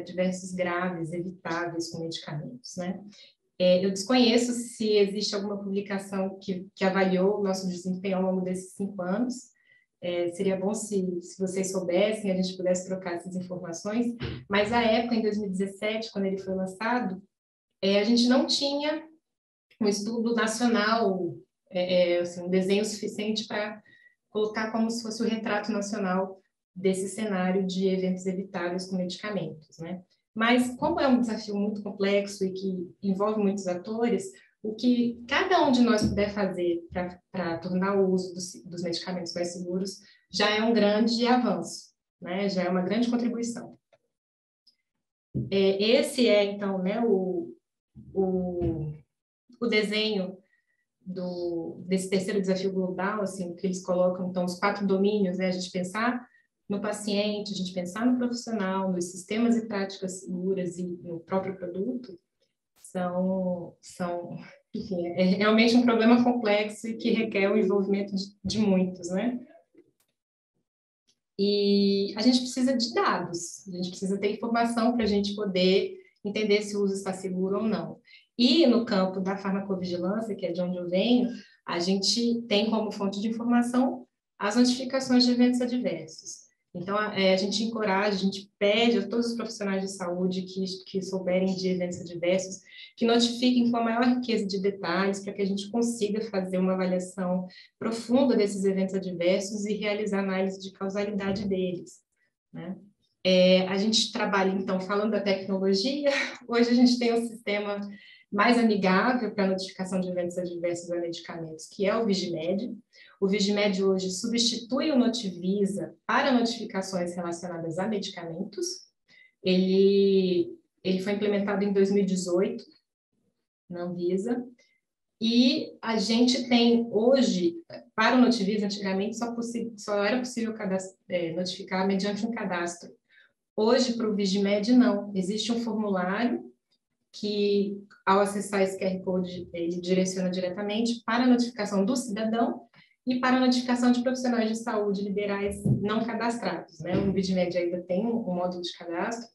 diversos graves evitáveis com medicamentos, né? Eu desconheço se existe alguma publicação que avaliou o nosso desempenho ao longo desses 5 anos. Seria bom se vocês soubessem, a gente pudesse trocar essas informações, mas à época, em 2017, quando ele foi lançado, a gente não tinha um estudo nacional, assim, um desenho suficiente para colocar como se fosse o retrato nacional desse cenário de eventos evitáveis com medicamentos, né? Mas, como é um desafio muito complexo e que envolve muitos atores, o que cada um de nós puder fazer para tornar o uso dos medicamentos mais seguros já é um grande avanço, né? Já é uma grande contribuição. Esse então, né, o desenho desse terceiro desafio global, assim, que eles colocam, então, os 4 domínios, né? A gente pensar no paciente, a gente pensar no profissional, nos sistemas e práticas seguras e no próprio produto, enfim, é realmente um problema complexo e que requer o envolvimento de muitos, né? E a gente precisa de dados, a gente precisa ter informação para a gente poder entender se o uso está seguro ou não. E no campo da farmacovigilância, que é de onde eu venho, a gente tem como fonte de informação as notificações de eventos adversos. Então, a gente encoraja, a gente pede a todos os profissionais de saúde que souberem de eventos adversos, que notifiquem com a maior riqueza de detalhes, para que a gente consiga fazer uma avaliação profunda desses eventos adversos e realizar análise de causalidade deles, né? A gente trabalha, então, falando da tecnologia, hoje a gente tem um sistema mais amigável para a notificação de eventos adversos a medicamentos, que é o Vigimed. O Vigimed hoje substitui o Notivisa para notificações relacionadas a medicamentos. Ele foi implementado em 2018 na Anvisa. E a gente tem hoje, para o Notivisa, antigamente só era possível notificar mediante um cadastro. Hoje, para o Vigimed, não. Existe um formulário que, ao acessar esse QR Code, ele direciona diretamente para a notificação do cidadão e para a notificação de profissionais de saúde liberais não cadastrados, né? O Vigimed ainda tem um módulo de cadastro,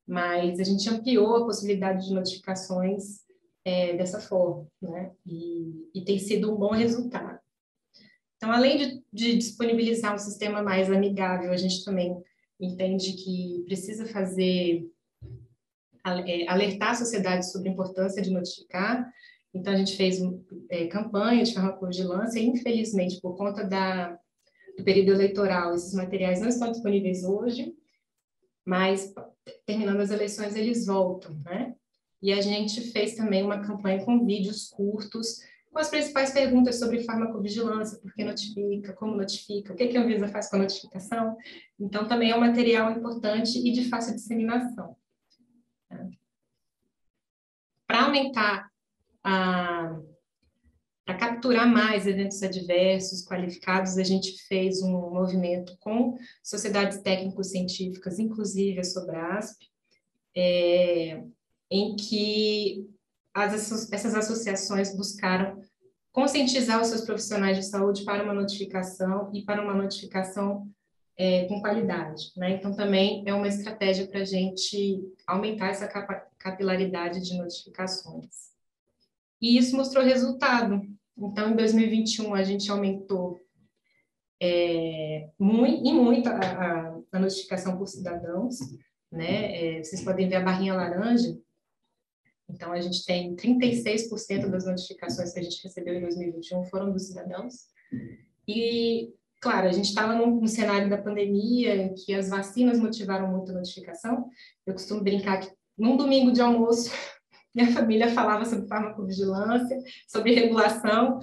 mas a gente ampliou a possibilidade de notificações dessa forma, né? E tem sido um bom resultado. Então, além de disponibilizar um sistema mais amigável, a gente também entende que precisa alertar a sociedade sobre a importância de notificar. Então, a gente fez campanha de farmacovigilância e, infelizmente, por conta do período eleitoral, esses materiais não estão disponíveis hoje, mas, terminando as eleições, eles voltam, né? E a gente fez também uma campanha com vídeos curtos, com as principais perguntas sobre farmacovigilância, por que notifica, como notifica, o que a Anvisa faz com a notificação. Então, também é um material importante e de fácil disseminação. Para aumentar, para capturar mais eventos adversos qualificados, a gente fez um movimento com sociedades técnico-científicas, inclusive a Sobrasp, em que essas associações buscaram conscientizar os seus profissionais de saúde para uma notificação e para uma notificação com qualidade, né? Então, também é uma estratégia para a gente aumentar essa capilaridade de notificações. E isso mostrou resultado. Então, em 2021, a gente aumentou muito a notificação por cidadãos, né? Vocês podem ver a barrinha laranja. Então, a gente tem 36% das notificações que a gente recebeu em 2021 foram dos cidadãos. E, claro, a gente estava num cenário da pandemia em que as vacinas motivaram muito a notificação. Eu costumo brincar que, num domingo de almoço, minha família falava sobre farmacovigilância, sobre regulação,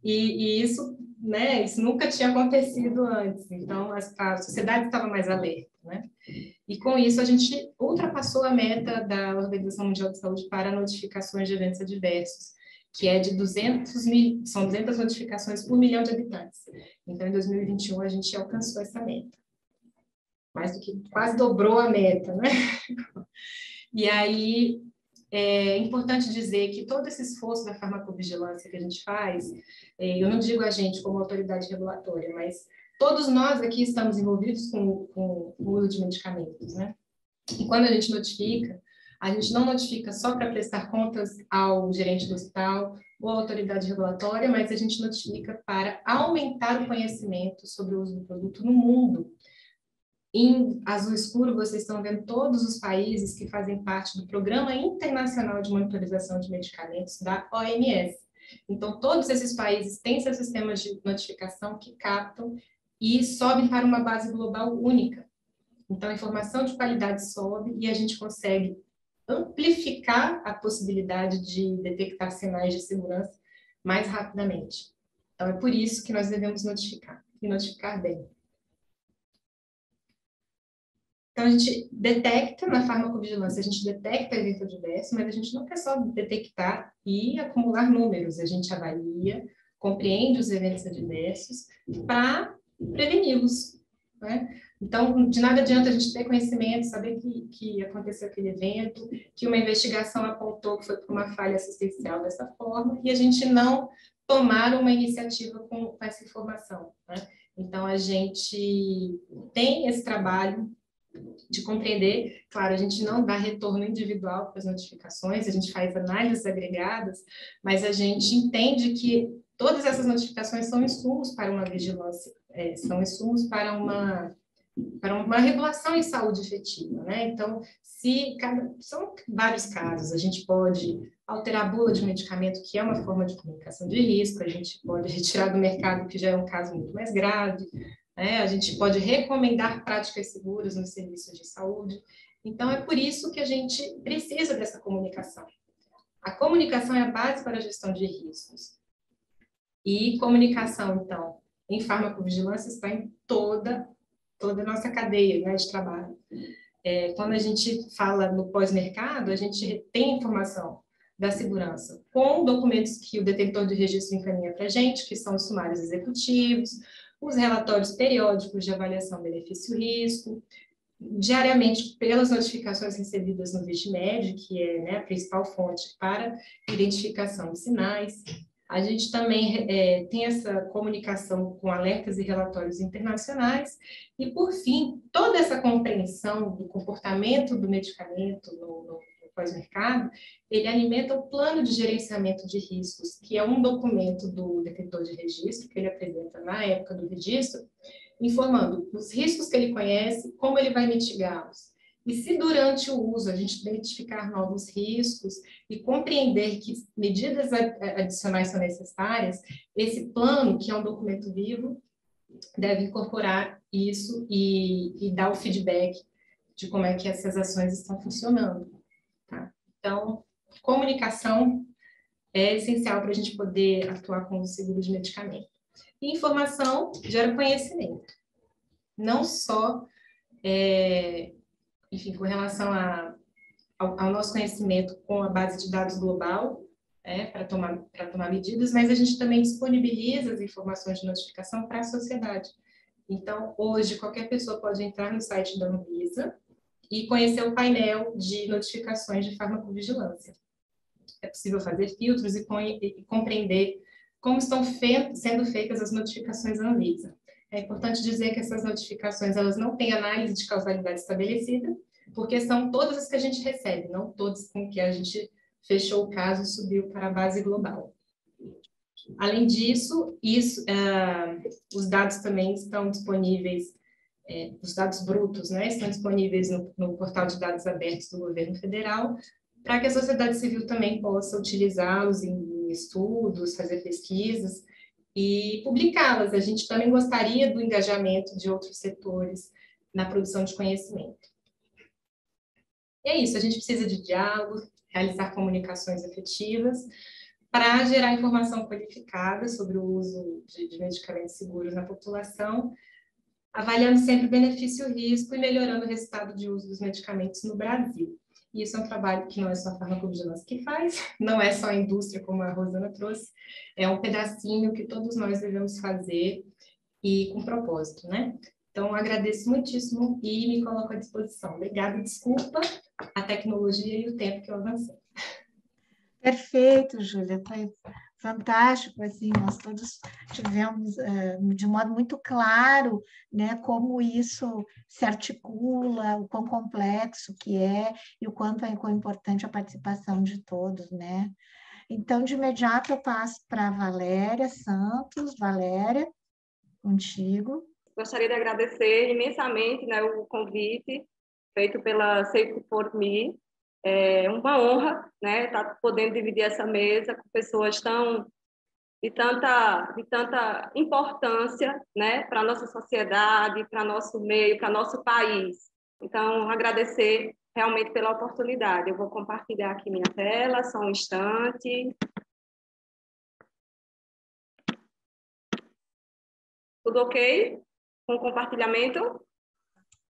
e isso, né, isso nunca tinha acontecido antes. Então, a sociedade estava mais alerta, né? E com isso a gente ultrapassou a meta da Organização Mundial de Saúde para notificações de eventos adversos, que é de 200 notificações por milhão de habitantes. Então, em 2021, a gente alcançou essa meta. Mais do que quase dobrou a meta, né? E aí, é importante dizer que todo esse esforço da farmacovigilância que a gente faz, eu não digo a gente como autoridade regulatória, mas todos nós aqui estamos envolvidos com o uso de medicamentos, né? E quando a gente não notifica só para prestar contas ao gerente do hospital ou a autoridade regulatória, mas a gente notifica para aumentar o conhecimento sobre o uso do produto no mundo. Em azul escuro, vocês estão vendo todos os países que fazem parte do Programa Internacional de Monitorização de Medicamentos da OMS. Então, todos esses países têm seus sistemas de notificação que captam e sobem para uma base global única. Então, a informação de qualidade sobe e a gente consegue amplificar a possibilidade de detectar sinais de segurança mais rapidamente. Então, é por isso que nós devemos notificar, e notificar bem. Então, a gente detecta, na farmacovigilância, a gente detecta evento adverso, mas a gente não quer só detectar e acumular números, a gente avalia, compreende os eventos adversos para preveni-los, né? Então, de nada adianta a gente ter conhecimento, saber que aconteceu aquele evento, que uma investigação apontou que foi por uma falha assistencial dessa forma, e a gente não tomar uma iniciativa com essa informação, né? Então, a gente tem esse trabalho de compreender, claro, a gente não dá retorno individual para as notificações, a gente faz análises agregadas, mas a gente entende que todas essas notificações são insumos para uma vigilância, são insumos para uma regulação em saúde efetiva, né? Então, são vários casos, a gente pode alterar a bula de medicamento, que é uma forma de comunicação de risco, a gente pode retirar do mercado, que já é um caso muito mais grave, a gente pode recomendar práticas seguras nos serviços de saúde. Então, é por isso que a gente precisa dessa comunicação. A comunicação é a base para a gestão de riscos. E comunicação, então, em farmacovigilância está em toda a nossa cadeia, né, de trabalho. Quando a gente fala no pós-mercado, a gente tem informação da segurança com documentos que o detentor de registro encaminha para a gente, que são os sumários executivos, os relatórios periódicos de avaliação benefício-risco, diariamente pelas notificações recebidas no VISMED, que é, né, a principal fonte para identificação de sinais. A gente também tem essa comunicação com alertas e relatórios internacionais. E, por fim, toda essa compreensão do comportamento do medicamento no pós-mercado, ele alimenta o plano de gerenciamento de riscos, que é um documento do detentor de registro, que ele apresenta na época do registro, informando os riscos que ele conhece, como ele vai mitigá-los. E se durante o uso a gente identificar novos riscos e compreender que medidas adicionais são necessárias, esse plano, que é um documento vivo, deve incorporar isso e dar o feedback de como é que essas ações estão funcionando. Tá? Então, comunicação é essencial para a gente poder atuar com o seguro de medicamento. E informação gera conhecimento. Não só, enfim, com relação ao nosso conhecimento com a base de dados global, para tomar medidas, mas a gente também disponibiliza as informações de notificação para a sociedade. Então, hoje, qualquer pessoa pode entrar no site da Anvisa e conhecer o painel de notificações de farmacovigilância. É possível fazer filtros e compreender como estão sendo feitas as notificações da Anvisa. É importante dizer que essas notificações elas não têm análise de causalidade estabelecida, porque são todas as que a gente recebe, não todas com que a gente fechou o caso e subiu para a base global. Além disso, os dados também estão disponíveis, os dados brutos, né, estão disponíveis no portal de dados abertos do governo federal, para que a sociedade civil também possa utilizá-los em estudos, fazer pesquisas e publicá-las. A gente também gostaria do engajamento de outros setores na produção de conhecimento. E é isso, a gente precisa de diálogo, realizar comunicações efetivas para gerar informação qualificada sobre o uso de medicamentos seguros na população, avaliando sempre o benefício e o risco e melhorando o resultado de uso dos medicamentos no Brasil. E isso é um trabalho que não é só a farmacovigilância que faz, não é só a indústria, como a Rosana trouxe, é um pedacinho que todos nós devemos fazer e com propósito, né? Então, agradeço muitíssimo e me coloco à disposição. Obrigada, desculpa a tecnologia e o tempo que eu avancei. Perfeito, Júlia, foi fantástico, assim, nós todos tivemos de modo muito claro, né, como isso se articula, o quão complexo que é e o quão importante a participação de todos, né? Então, de imediato, eu passo para a Valéria Santos. Valéria, contigo. Gostaria de agradecer imensamente, né, o convite feito pela Safety for Me. É uma honra, né, estar podendo dividir essa mesa com pessoas de tanta importância, né, para a nossa sociedade, para nosso meio, para nosso país. Então, agradecer realmente pela oportunidade. Eu vou compartilhar aqui minha tela, só um instante. Tudo ok com o compartilhamento?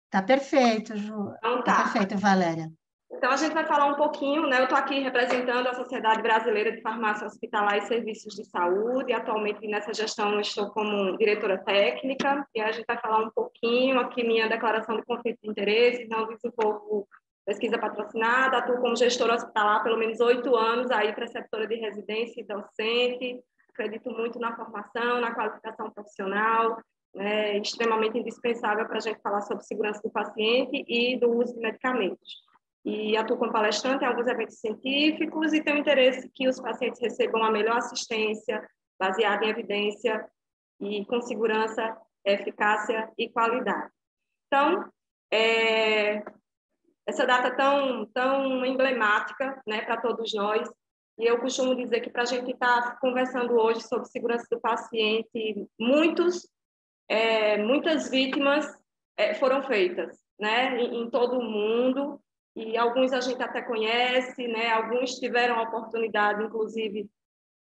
Tá perfeito, Ju. Então, Tá tá. perfeito, Valéria. Então, a gente vai falar um pouquinho, né? Eu estou aqui representando a Sociedade Brasileira de Farmácia Hospitalar e Serviços de Saúde. Atualmente, nessa gestão, eu estou como diretora técnica. E a gente vai falar um pouquinho aqui, minha declaração de conflito de interesse. Não desenvolvo pesquisa patrocinada, atuo como gestora hospitalar há pelo menos 8 anos, aí preceptora de residência e docente. Acredito muito na formação, na qualificação profissional, né? Extremamente indispensável para a gente falar sobre segurança do paciente e do uso de medicamentos. E atuo como palestrante em alguns eventos científicos e tenho interesse que os pacientes recebam a melhor assistência, baseada em evidência e com segurança, eficácia e qualidade. Então, essa data tão emblemática, né, para todos nós, e eu costumo dizer que para a gente estar conversando hoje sobre segurança do paciente, muitas vítimas foram feitas, né, em todo o mundo, e alguns a gente até conhece, né? Alguns tiveram a oportunidade, inclusive,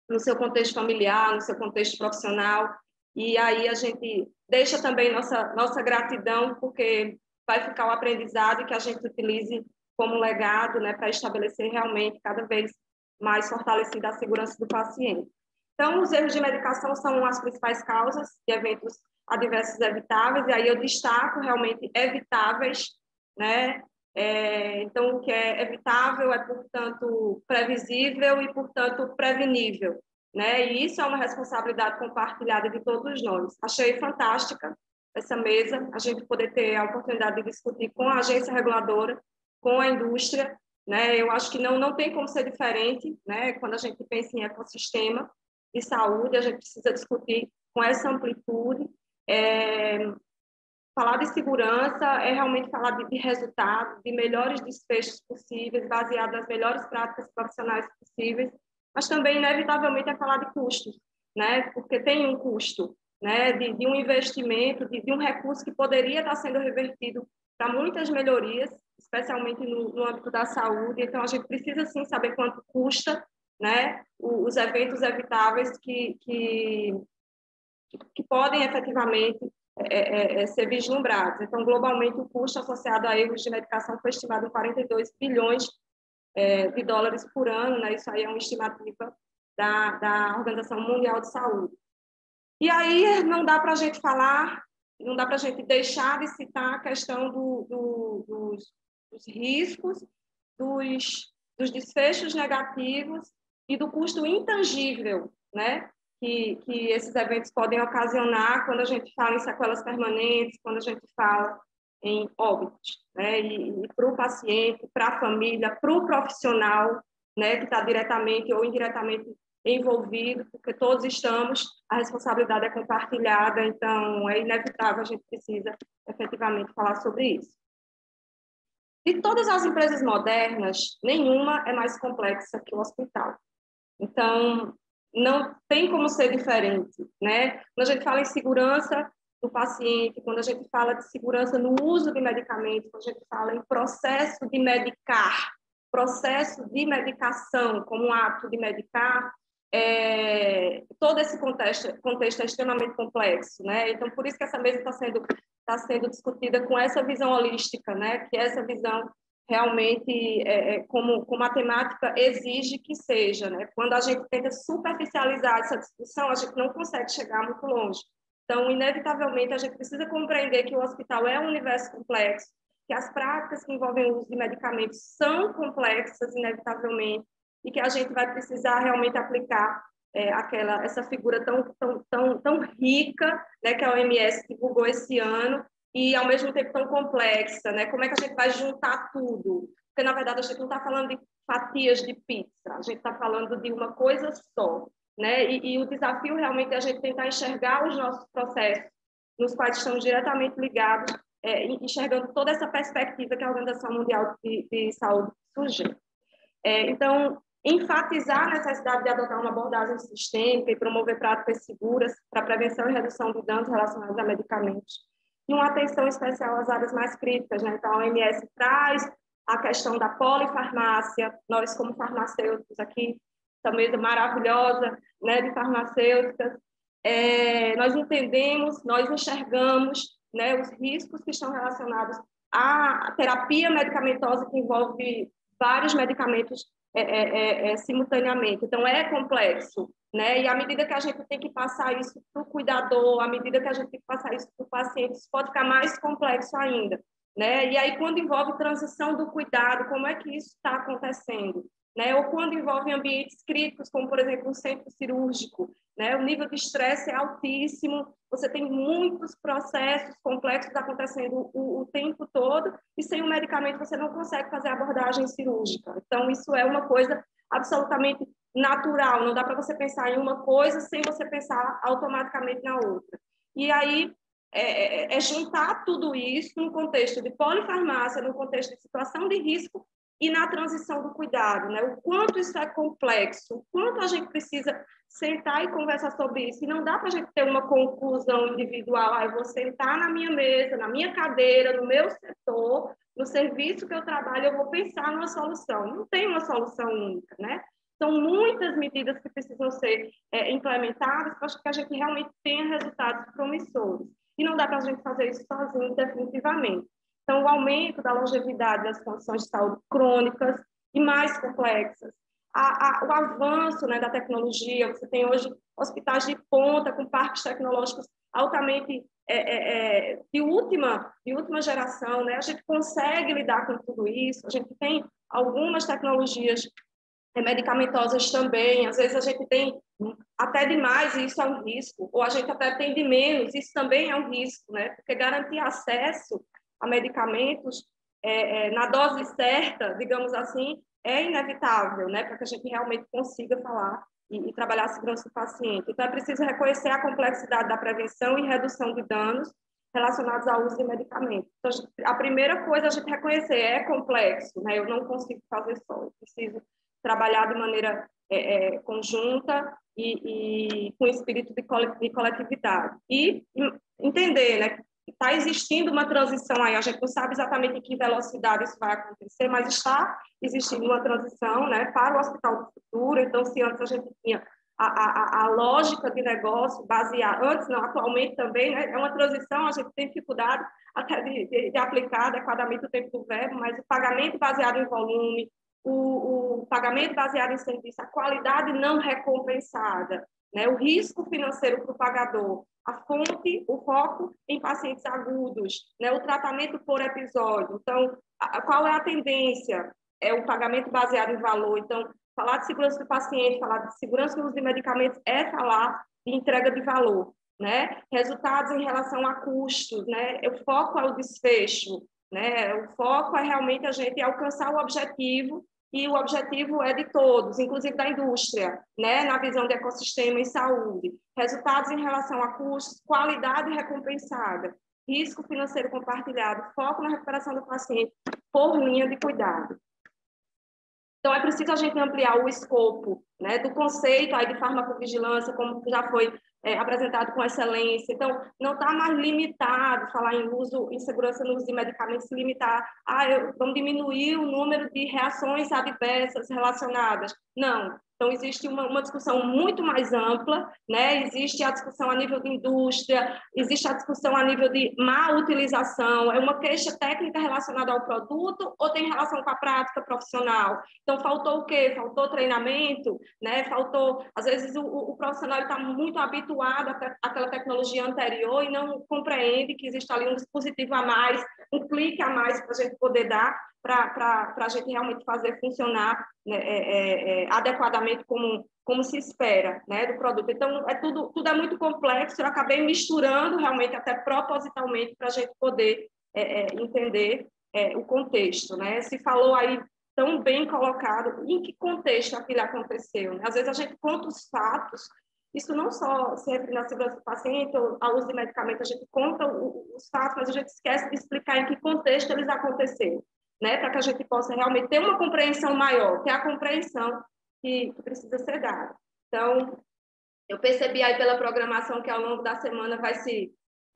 no seu contexto familiar, no seu contexto profissional, e aí a gente deixa também nossa gratidão, porque vai ficar o aprendizado e que a gente utilize como legado, né, para estabelecer realmente cada vez mais fortalecida a segurança do paciente. Então, os erros de medicação são as principais causas de eventos adversos evitáveis, e aí eu destaco realmente evitáveis, né? Então, o que é evitável é, portanto, previsível e, portanto, prevenível, né? E isso é uma responsabilidade compartilhada de todos nós. Achei fantástica essa mesa, a gente poder ter a oportunidade de discutir com a agência reguladora, com a indústria, né? Eu acho que não tem como ser diferente, né? Quando a gente pensa em ecossistema de saúde, a gente precisa discutir com essa amplitude. Falar de segurança é realmente falar de resultados, de melhores desfechos possíveis, baseado nas melhores práticas profissionais possíveis, mas também, inevitavelmente, é falar de custos, né? Porque tem um custo, né? De um investimento, de um recurso que poderia estar sendo revertido para muitas melhorias, especialmente no âmbito da saúde. Então, a gente precisa, sim, saber quanto custa, né? Os eventos evitáveis que podem, efetivamente, ser vislumbrados. Então, globalmente, o custo associado a erros de medicação foi estimado em 42 bilhões de dólares por ano, né? Isso aí é uma estimativa da Organização Mundial de Saúde. E aí não dá para a gente falar, não dá para a gente deixar de citar a questão dos riscos, dos desfechos negativos e do custo intangível, né? Que esses eventos podem ocasionar quando a gente fala em sequelas permanentes, quando a gente fala em óbitos, né? E para o paciente, para a família, para o profissional, né, que está diretamente ou indiretamente envolvido, porque todos estamos, a responsabilidade é compartilhada, então é inevitável, a gente precisa efetivamente falar sobre isso. De todas as empresas modernas, nenhuma é mais complexa que o hospital. Então, não tem como ser diferente, né? Quando a gente fala em segurança do paciente, quando a gente fala de segurança no uso de medicamentos, quando a gente fala em processo de medicar, processo de medicação como um ato de medicar, todo esse contexto é extremamente complexo, né? Então, por isso que essa mesa está sendo discutida com essa visão holística, né? Que essa visão realmente, como a temática exige que seja, né? Quando a gente tenta superficializar essa discussão, a gente não consegue chegar muito longe. Então, inevitavelmente, a gente precisa compreender que o hospital é um universo complexo, que as práticas que envolvem o uso de medicamentos são complexas, inevitavelmente, e que a gente vai precisar realmente aplicar essa figura tão rica, né, que a OMS divulgou esse ano, e, ao mesmo tempo, tão complexa, né? Como é que a gente vai juntar tudo? Porque, na verdade, a gente não está falando de fatias de pizza, a gente está falando de uma coisa só, né? E o desafio realmente é a gente tentar enxergar os nossos processos, nos quais estamos diretamente ligados, enxergando toda essa perspectiva que a Organização Mundial de Saúde sugere. Então, enfatizar a necessidade de adotar uma abordagem sistêmica e promover práticas seguras para prevenção e redução de danos relacionados a medicamentos. E uma atenção especial às áreas mais críticas, né? Então, a OMS traz a questão da polifarmácia, nós como farmacêuticos aqui, essa mesa maravilhosa, né, de farmacêuticas, nós entendemos, nós enxergamos, né, os riscos que estão relacionados à terapia medicamentosa que envolve vários medicamentos simultaneamente. Então, é complexo, né? E à medida que a gente tem que passar isso para o cuidador, à medida que a gente tem que passar isso para o paciente, isso pode ficar mais complexo ainda, né? E aí, quando envolve transição do cuidado, como é que isso está acontecendo? Né? Ou quando envolve ambientes críticos, como, por exemplo, um centro cirúrgico, né? O nível de estresse é altíssimo, você tem muitos processos complexos acontecendo o tempo todo, e sem o medicamento você não consegue fazer a abordagem cirúrgica. Então, isso é uma coisa absolutamente natural, não dá para você pensar em uma coisa sem você pensar automaticamente na outra. E aí, juntar tudo isso no contexto de polifarmácia, no contexto de situação de risco, e na transição do cuidado, né? O quanto isso é complexo, o quanto a gente precisa sentar e conversar sobre isso. E não dá para a gente ter uma conclusão individual. Eu vou sentar na minha mesa, na minha cadeira, no meu setor, no serviço que eu trabalho, eu vou pensar numa solução. Não tem uma solução única, né? São muitas medidas que precisam ser implementadas para que a gente realmente tenha resultados promissores. E não dá para a gente fazer isso sozinho, definitivamente. Então, o aumento da longevidade das condições de saúde crônicas e mais complexas, o avanço, né, da tecnologia, você tem hoje hospitais de ponta com parques tecnológicos altamente de última geração, né? A gente consegue lidar com tudo isso, a gente tem algumas tecnologias medicamentosas também, às vezes a gente tem até demais e isso é um risco, ou a gente até tem de menos, isso também é um risco, né? Porque garantir acesso a medicamentos na dose certa, digamos assim, é inevitável, né, para que a gente realmente consiga falar e trabalhar a segurança do paciente. Então, é preciso reconhecer a complexidade da prevenção e redução de danos relacionados ao uso de medicamentos. Então, a primeira coisa a gente reconhecer é complexo, né, eu não consigo fazer só, eu preciso trabalhar de maneira conjunta e com espírito de coletividade. E entender, né, está existindo uma transição aí, a gente não sabe exatamente em que velocidade isso vai acontecer, mas está existindo uma transição, né, para o hospital do futuro. Então, se antes a gente tinha a lógica de negócio baseada, antes não, atualmente também, né, é uma transição, a gente tem dificuldade até de aplicar adequadamente o tempo do verbo, mas o pagamento baseado em volume, o pagamento baseado em serviço, a qualidade não recompensada, né, o risco financeiro para o pagador, a fonte, o foco em pacientes agudos, né, o tratamento por episódio. Então, qual é a tendência? É o pagamento baseado em valor. Então, falar de segurança do paciente, falar de segurança no uso de medicamentos é falar de entrega de valor, né? Resultados em relação a custos, né? O foco é o desfecho, né? O foco é realmente a gente alcançar o objetivo, e o objetivo é de todos, inclusive da indústria, né? Na visão de ecossistema e saúde. Resultados em relação a custos, qualidade recompensada, risco financeiro compartilhado, foco na recuperação do paciente por linha de cuidado. Então, é preciso a gente ampliar o escopo, né, do conceito aí de farmacovigilância, como já foi apresentado com excelência. Então, não está mais limitado falar em segurança no uso de medicamentos, se limitar vamos diminuir o número de reações adversas relacionadas. Não. Então, existe uma discussão muito mais ampla, né? Existe a discussão a nível de indústria, existe a discussão a nível de má utilização, é uma queixa técnica relacionada ao produto ou tem relação com a prática profissional? Então, faltou o quê? Faltou treinamento, né? Faltou, às vezes, o profissional está muito habituado àquela tecnologia anterior e não compreende que existe ali um dispositivo a mais, um clique a mais para a gente poder dar, para a gente realmente fazer funcionar, né, adequadamente como se espera, né, do produto. Então, tudo é muito complexo, eu acabei misturando realmente até propositalmente para a gente poder entender o contexto, né? Se falou aí tão bem colocado em que contexto aquilo aconteceu. Né? Às vezes a gente conta os fatos, isso não só se refere à segurança do paciente ou ao uso de medicamento, a gente conta os fatos, mas a gente esquece de explicar em que contexto eles aconteceram, né? Para que a gente possa realmente ter uma compreensão maior, que é a compreensão que precisa ser dada. Então, eu percebi aí pela programação que ao longo da semana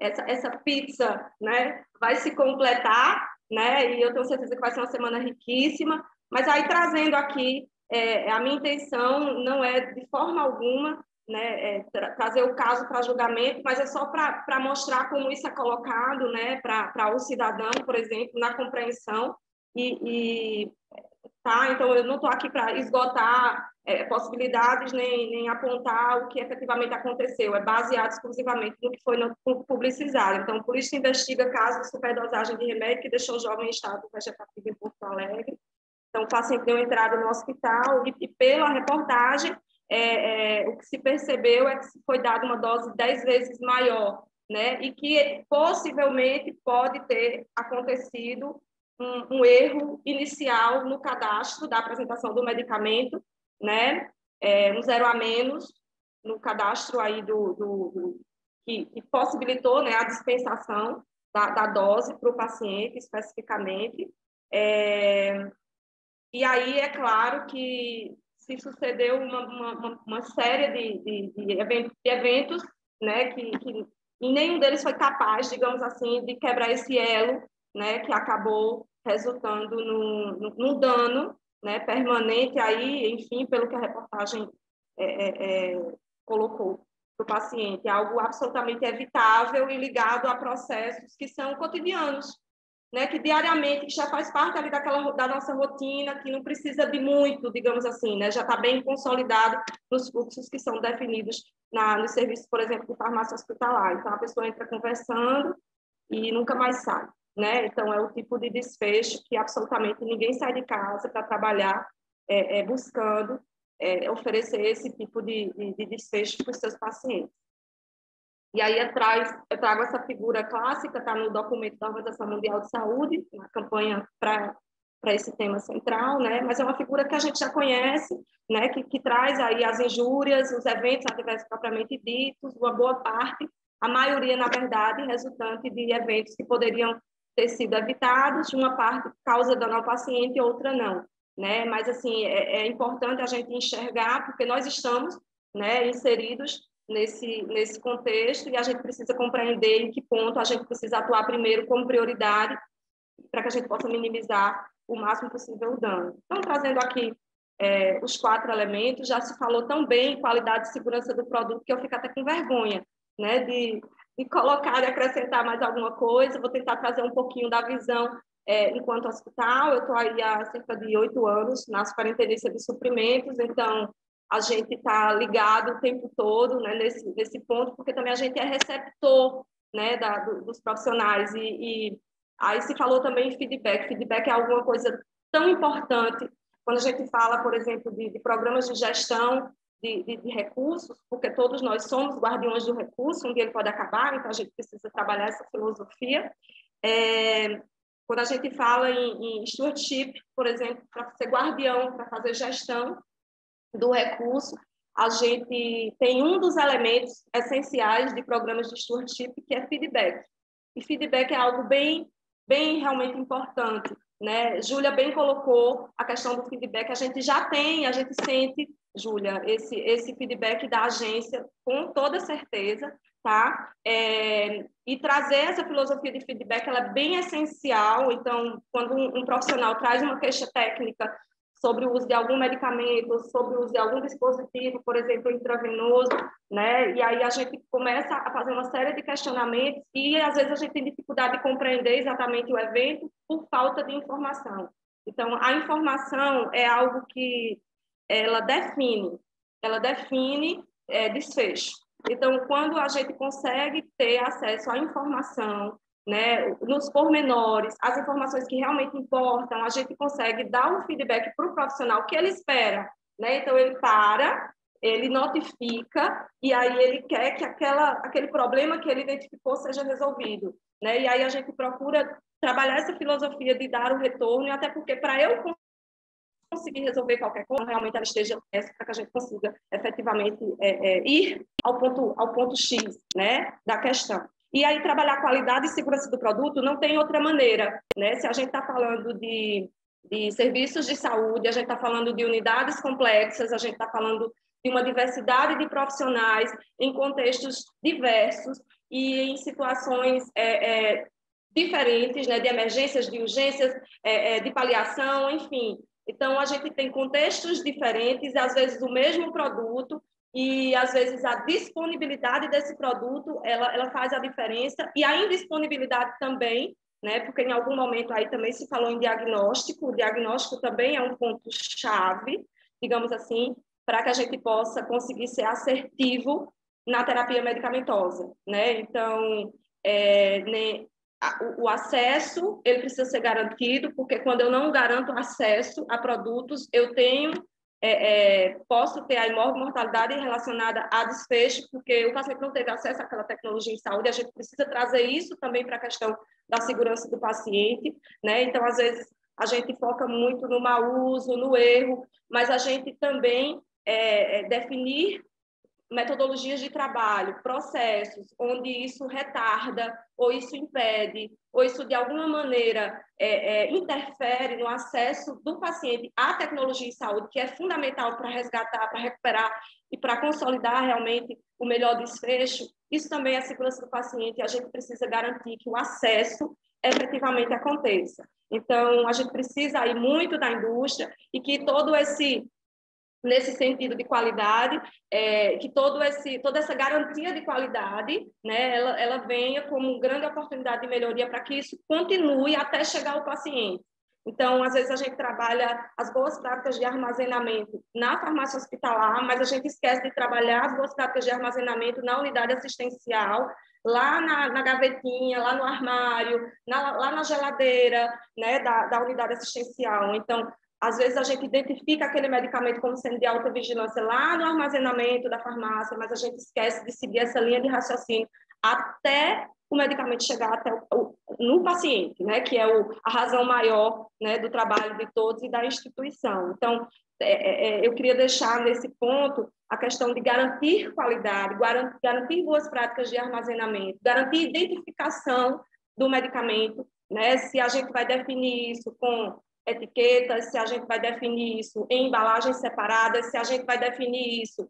essa pizza, né, vai se completar, né, e eu tenho certeza que vai ser uma semana riquíssima, mas aí trazendo aqui, a minha intenção não é de forma alguma, né, trazer o caso para julgamento, mas é só para mostrar como isso é colocado, né, para o cidadão, por exemplo, na compreensão, tá? Então, eu não estou aqui para esgotar possibilidades nem apontar o que efetivamente aconteceu, é baseado exclusivamente no que foi publicizado. Então, por isso investiga caso de superdosagem de remédio que deixou o jovem em estado vegetativo em Porto Alegre. Então, o paciente deu entrada no hospital e pela reportagem, o que se percebeu é que foi dada uma dose 10 vezes maior, né? E que possivelmente pode ter acontecido um erro inicial no cadastro da apresentação do medicamento, né? Um 0 a menos no cadastro aí que possibilitou, né, a dispensação da dose para o paciente especificamente. E aí é claro que se sucedeu uma série de eventos, né, que e nenhum deles foi capaz, digamos assim, de quebrar esse elo, né, que acabou resultando num dano, né, permanente aí, enfim, pelo que a reportagem colocou para o paciente. É algo absolutamente evitável e ligado a processos que são cotidianos, né, que diariamente, que já faz parte ali da nossa rotina, que não precisa de muito, digamos assim, né, já está bem consolidado nos fluxos que são definidos nos serviços, por exemplo, de farmácia hospitalar. Então, a pessoa entra conversando e nunca mais sai, né? Então, é o tipo de desfecho que absolutamente ninguém sai de casa para trabalhar buscando oferecer esse tipo de desfecho para os seus pacientes. E aí eu trago essa figura clássica, está no documento da Organização Mundial de Saúde, na campanha para esse tema central, né? Mas é uma figura que a gente já conhece, né? Que traz aí as injúrias, os eventos adversos propriamente ditos, uma boa parte, a maioria, na verdade, resultante de eventos que poderiam ter sido evitados, uma parte causa dano ao paciente e outra não, né? Mas, assim, é importante a gente enxergar, porque nós estamos, né, inseridos nesse contexto, e a gente precisa compreender em que ponto a gente precisa atuar primeiro como prioridade para que a gente possa minimizar o máximo possível o dano. Então, trazendo aqui os 4 elementos, já se falou tão bem em qualidade e segurança do produto que eu fico até com vergonha, né, de colocar e acrescentar mais alguma coisa. Vou tentar trazer um pouquinho da visão enquanto hospital. Eu estou aí há cerca de 8 anos na superintendência de suprimentos, então a gente está ligado o tempo todo, né, nesse ponto, porque também a gente é receptor, né, dos profissionais. E aí se falou também em feedback. Feedback é alguma coisa tão importante quando a gente fala, por exemplo, de programas de gestão de recursos, porque todos nós somos guardiões do recurso, um dia ele pode acabar, então a gente precisa trabalhar essa filosofia. Quando a gente fala em stewardship, por exemplo, para ser guardião, para fazer gestão do recurso, a gente tem um dos elementos essenciais de programas de stewardship, que é feedback. E feedback é algo bem realmente importante, né? Júlia bem colocou a questão do feedback. A gente já tem, a gente sente, Júlia, esse feedback da agência com toda certeza, tá? E trazer essa filosofia de feedback, ela é bem essencial. Então, quando um profissional traz uma queixa técnica sobre o uso de algum medicamento, sobre o uso de algum dispositivo, por exemplo, intravenoso, né? E aí a gente começa a fazer uma série de questionamentos e, às vezes, a gente tem dificuldade de compreender exatamente o evento por falta de informação. Então, a informação é algo que ela define desfecho. Então, quando a gente consegue ter acesso à informação, né, nos pormenores, as informações que realmente importam, a gente consegue dar um feedback para o profissional que ele espera, né? Então, ele notifica, e aí ele quer que aquele problema que ele identificou seja resolvido, né? E aí a gente procura trabalhar essa filosofia de dar o retorno, e até porque para eu conseguir resolver qualquer coisa, realmente ela esteja para que a gente consiga efetivamente ir ao ponto X, né, da questão. E aí trabalhar qualidade e segurança do produto não tem outra maneira, né? Se a gente está falando de serviços de saúde, a gente está falando de unidades complexas, a gente está falando de uma diversidade de profissionais em contextos diversos e em situações diferentes, né, de emergências, de urgências, de paliação, enfim. Então, a gente tem contextos diferentes, às vezes o mesmo produto, e às vezes a disponibilidade desse produto, ela faz a diferença, e a indisponibilidade também, né, porque em algum momento aí também se falou em diagnóstico, o diagnóstico também é um ponto-chave, digamos assim, para que a gente possa conseguir ser assertivo na terapia medicamentosa, né? Então, o acesso, ele precisa ser garantido, porque quando eu não garanto acesso a produtos, eu tenho, posso ter a mortalidade relacionada a desfecho, porque o paciente não teve acesso àquela tecnologia em saúde, a gente precisa trazer isso também para a questão da segurança do paciente, né? Então, às vezes, a gente foca muito no mau uso, no erro, mas a gente também definir metodologias de trabalho, processos, onde isso retarda, ou isso impede, ou isso de alguma maneira interfere no acesso do paciente à tecnologia em saúde, que é fundamental para resgatar, para recuperar e para consolidar realmente o melhor desfecho. Isso também é a segurança do paciente, e a gente precisa garantir que o acesso efetivamente aconteça. Então, a gente precisa aí muito da indústria e que nesse sentido de qualidade, que toda essa garantia de qualidade, né, ela venha como grande oportunidade de melhoria para que isso continue até chegar ao paciente. Então, às vezes a gente trabalha as boas práticas de armazenamento na farmácia hospitalar, mas a gente esquece de trabalhar as boas práticas de armazenamento na unidade assistencial, lá na gavetinha, lá no armário, lá na geladeira, né, da unidade assistencial. Então, às vezes a gente identifica aquele medicamento como sendo de alta vigilância lá no armazenamento da farmácia, mas a gente esquece de seguir essa linha de raciocínio até o medicamento chegar no paciente, né, que é a razão maior, né, do trabalho de todos e da instituição. Então, eu queria deixar nesse ponto a questão de garantir qualidade, garantir boas práticas de armazenamento, garantir identificação do medicamento, né, se a gente vai definir isso com etiquetas, se a gente vai definir isso em embalagens separadas, se a gente vai definir isso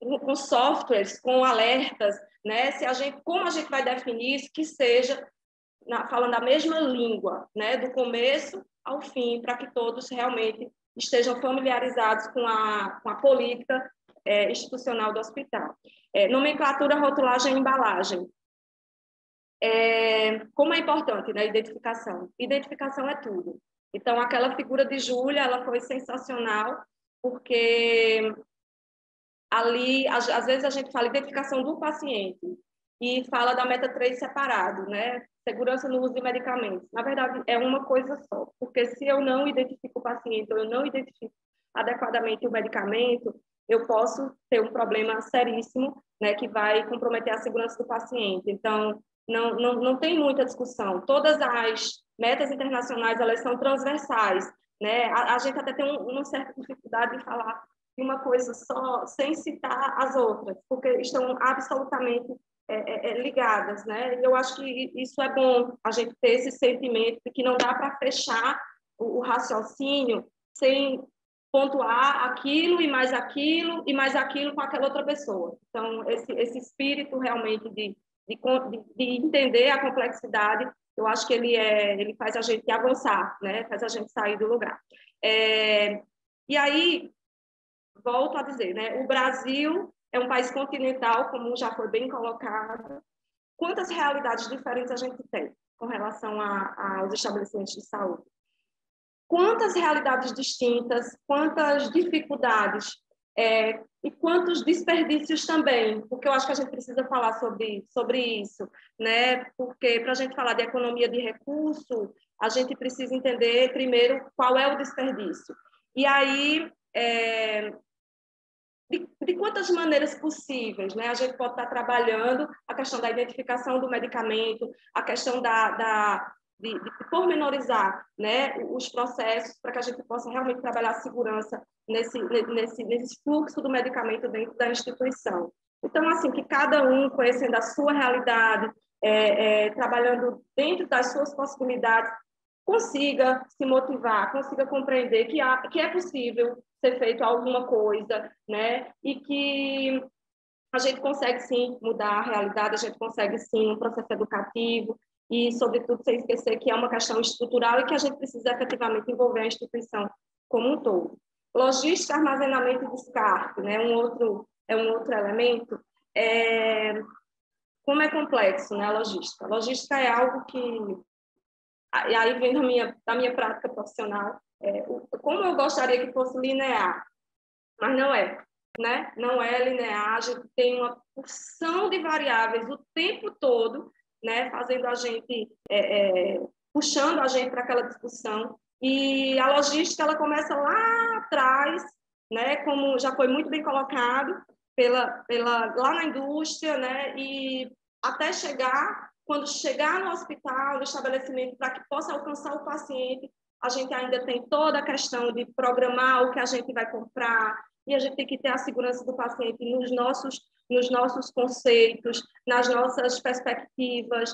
com softwares, com alertas, né? Como a gente vai definir isso, que seja falando a mesma língua, né? Do começo ao fim, para que todos realmente estejam familiarizados com a política institucional do hospital. Nomenclatura, rotulagem e embalagem. Como é importante, né, identificação. Identificação é tudo. Então, aquela figura de Júlia, ela foi sensacional, porque ali, às vezes a gente fala identificação do paciente e fala da meta 3 separado, né? Segurança no uso de medicamentos. Na verdade, é uma coisa só, porque se eu não identifico o paciente, ou eu não identifico adequadamente o medicamento, eu posso ter um problema seríssimo, né, que vai comprometer a segurança do paciente. Então, não tem muita discussão. Todas as metas internacionais, elas são transversais, né? A gente até tem uma certa dificuldade de falar de uma coisa só, sem citar as outras, porque estão absolutamente ligadas, né? E eu acho que isso é bom, a gente ter esse sentimento de que não dá para fechar o raciocínio sem pontuar aquilo e mais aquilo com aquela outra pessoa. Então, esse espírito realmente de entender a complexidade, eu acho que ele faz a gente avançar, né? Faz a gente sair do lugar. E aí, volto a dizer, né? O Brasil é um país continental, como já foi bem colocado. Quantas realidades diferentes a gente tem com relação aos estabelecimentos de saúde? Quantas realidades distintas, quantas dificuldades e quantos desperdícios também, porque eu acho que a gente precisa falar sobre isso, né? Porque para a gente falar de economia de recurso, a gente precisa entender primeiro qual é o desperdício. E aí, de quantas maneiras possíveis, né? A gente pode estar trabalhando a questão da identificação do medicamento, a questão de pormenorizar, né, os processos para que a gente possa realmente trabalhar a segurança nesse fluxo do medicamento dentro da instituição. Então, assim, que cada um, conhecendo a sua realidade, trabalhando dentro das suas possibilidades, consiga se motivar, consiga compreender que é possível ser feito alguma coisa, né? E que a gente consegue, sim, mudar a realidade, a gente consegue, sim, um processo educativo e, sobretudo, sem esquecer que é uma questão estrutural e que a gente precisa efetivamente envolver a instituição como um todo. Logística, armazenamento e descarte, né? Um outro elemento. Como é complexo, né, a logística? A logística é algo que... E aí vem da minha prática profissional. Como eu gostaria que fosse linear, mas não é. Né? Não é linear, a gente tem uma porção de variáveis o tempo todo, né? Fazendo a gente, puxando a gente para aquela discussão. E a logística, ela começa lá atrás, né? Como já foi muito bem colocado, lá na indústria, né? E até quando chegar no hospital, no estabelecimento, para que possa alcançar o paciente, a gente ainda tem toda a questão de programar o que a gente vai comprar, e a gente tem que ter a segurança do paciente nos nossos conceitos, nas nossas perspectivas,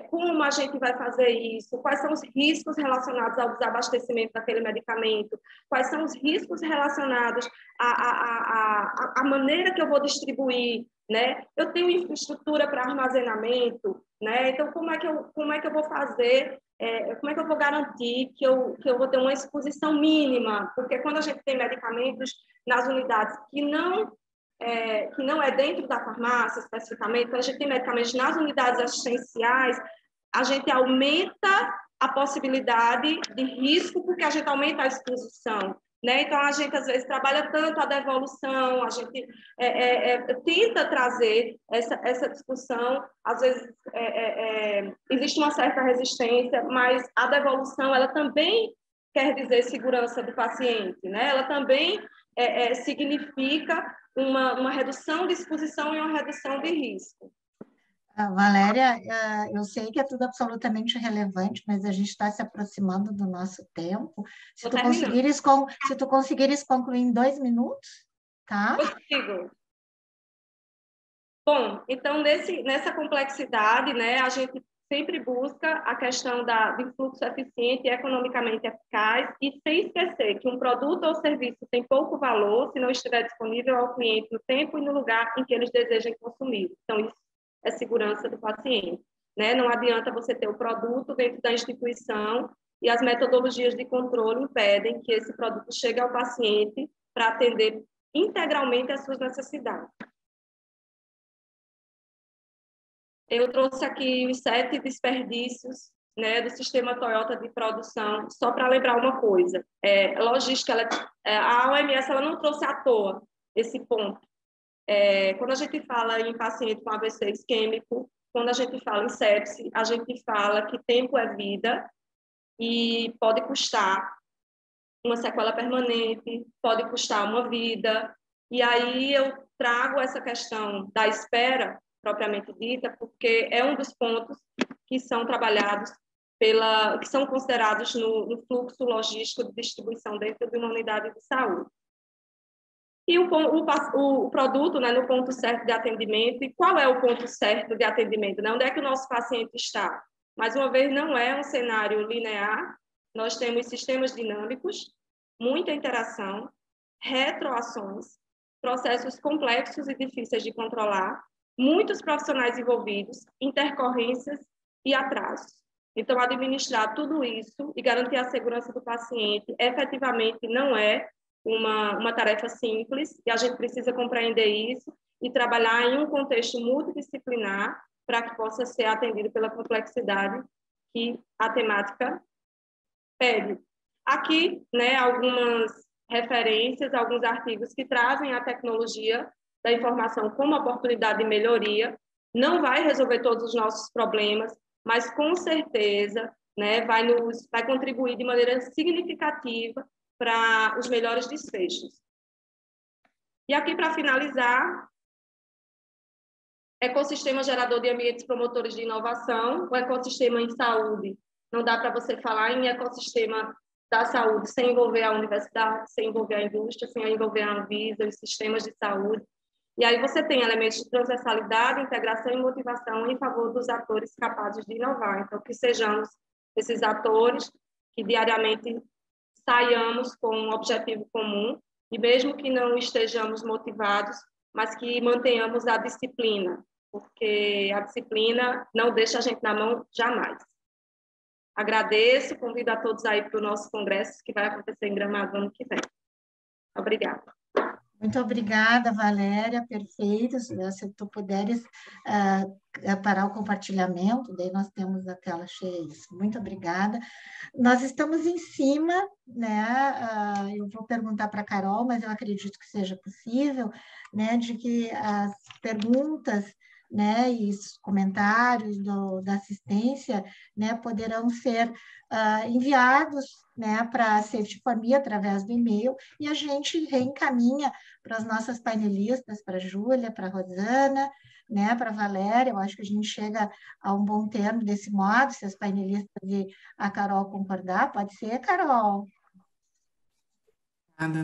como a gente vai fazer isso, quais são os riscos relacionados ao desabastecimento daquele medicamento, quais são os riscos relacionados à maneira que eu vou distribuir, né? Eu tenho infraestrutura para armazenamento, né? Então, como é que eu vou fazer, como é que eu vou garantir que eu vou ter uma exposição mínima? Porque quando a gente tem medicamentos nas unidades que não é dentro da farmácia, especificamente, quando a gente tem medicamentos nas unidades assistenciais, a gente aumenta a possibilidade de risco, porque a gente aumenta a exposição. Né? Então, a gente, às vezes, trabalha tanto a devolução, a gente tenta trazer essa discussão, às vezes existe uma certa resistência, mas a devolução, ela também quer dizer segurança do paciente, né? Ela também significa uma redução de exposição e uma redução de risco. Valéria, eu sei que é tudo absolutamente relevante, mas a gente está se aproximando do nosso tempo. Se tu conseguires concluir em 2 minutos, tá? Consigo. Bom, então, nessa complexidade, né, a gente sempre busca a questão do fluxo eficiente e economicamente eficaz, e sem esquecer que um produto ou serviço tem pouco valor se não estiver disponível ao cliente no tempo e no lugar em que eles desejam consumir. Então, isso é segurança do paciente, né? Não adianta você ter o produto dentro da instituição e as metodologias de controle impedem que esse produto chegue ao paciente para atender integralmente às suas necessidades. Eu trouxe aqui os 7 desperdícios, né, do sistema Toyota de produção, só para lembrar uma coisa. Logística, a OMS ela não trouxe à toa esse ponto. Quando a gente fala em paciente com AVC isquêmico, quando a gente fala em sepse, a gente fala que tempo é vida e pode custar uma sequela permanente, pode custar uma vida. E aí eu trago essa questão da espera, propriamente dita, porque é um dos pontos que são trabalhados que são considerados no fluxo logístico de distribuição dentro de uma unidade de saúde. E o produto, né, no ponto certo de atendimento. E qual é o ponto certo de atendimento? Né? Onde é que o nosso paciente está? Mais uma vez, não é um cenário linear. Nós temos sistemas dinâmicos, muita interação, retroações, processos complexos e difíceis de controlar, muitos profissionais envolvidos, intercorrências e atrasos. Então, administrar tudo isso e garantir a segurança do paciente efetivamente não é uma tarefa simples, e a gente precisa compreender isso e trabalhar em um contexto multidisciplinar para que possa ser atendido pela complexidade que a temática pede. Aqui, né, algumas referências, alguns artigos que trazem a tecnologia da informação como oportunidade de melhoria. Não vai resolver todos os nossos problemas, mas com certeza, né, vai contribuir de maneira significativa para os melhores desfechos. E aqui, para finalizar, ecossistema gerador de ambientes promotores de inovação. O ecossistema em saúde Não dá para você falar em ecossistema da saúde sem envolver a universidade, sem envolver a indústria, sem envolver a Anvisa, os sistemas de saúde. E aí você tem elementos de transversalidade, integração e motivação em favor dos atores capazes de inovar. Então, que sejamos esses atores que diariamente saiamos com um objetivo comum, e mesmo que não estejamos motivados, mas que mantenhamos a disciplina, porque a disciplina não deixa a gente na mão jamais. Agradeço, convido a todos aí para o nosso congresso, que vai acontecer em Gramado ano que vem. Obrigada. Muito obrigada, Valéria, perfeito. Se tu puderes parar o compartilhamento, daí nós temos a tela cheia. Isso. Muito obrigada. Nós estamos em cima, né? Eu vou perguntar para a Carol, mas eu acredito que seja possível, né? De que as perguntas, né, e os comentários da assistência, né, poderão ser enviados, né, para a Safety for Me através do e-mail, e a gente reencaminha para as nossas painelistas, para a Júlia, para a Rosana, né, para a Valéria. Eu acho que a gente chega a um bom termo desse modo, se as painelistas e a Carol concordar. Pode ser, Carol?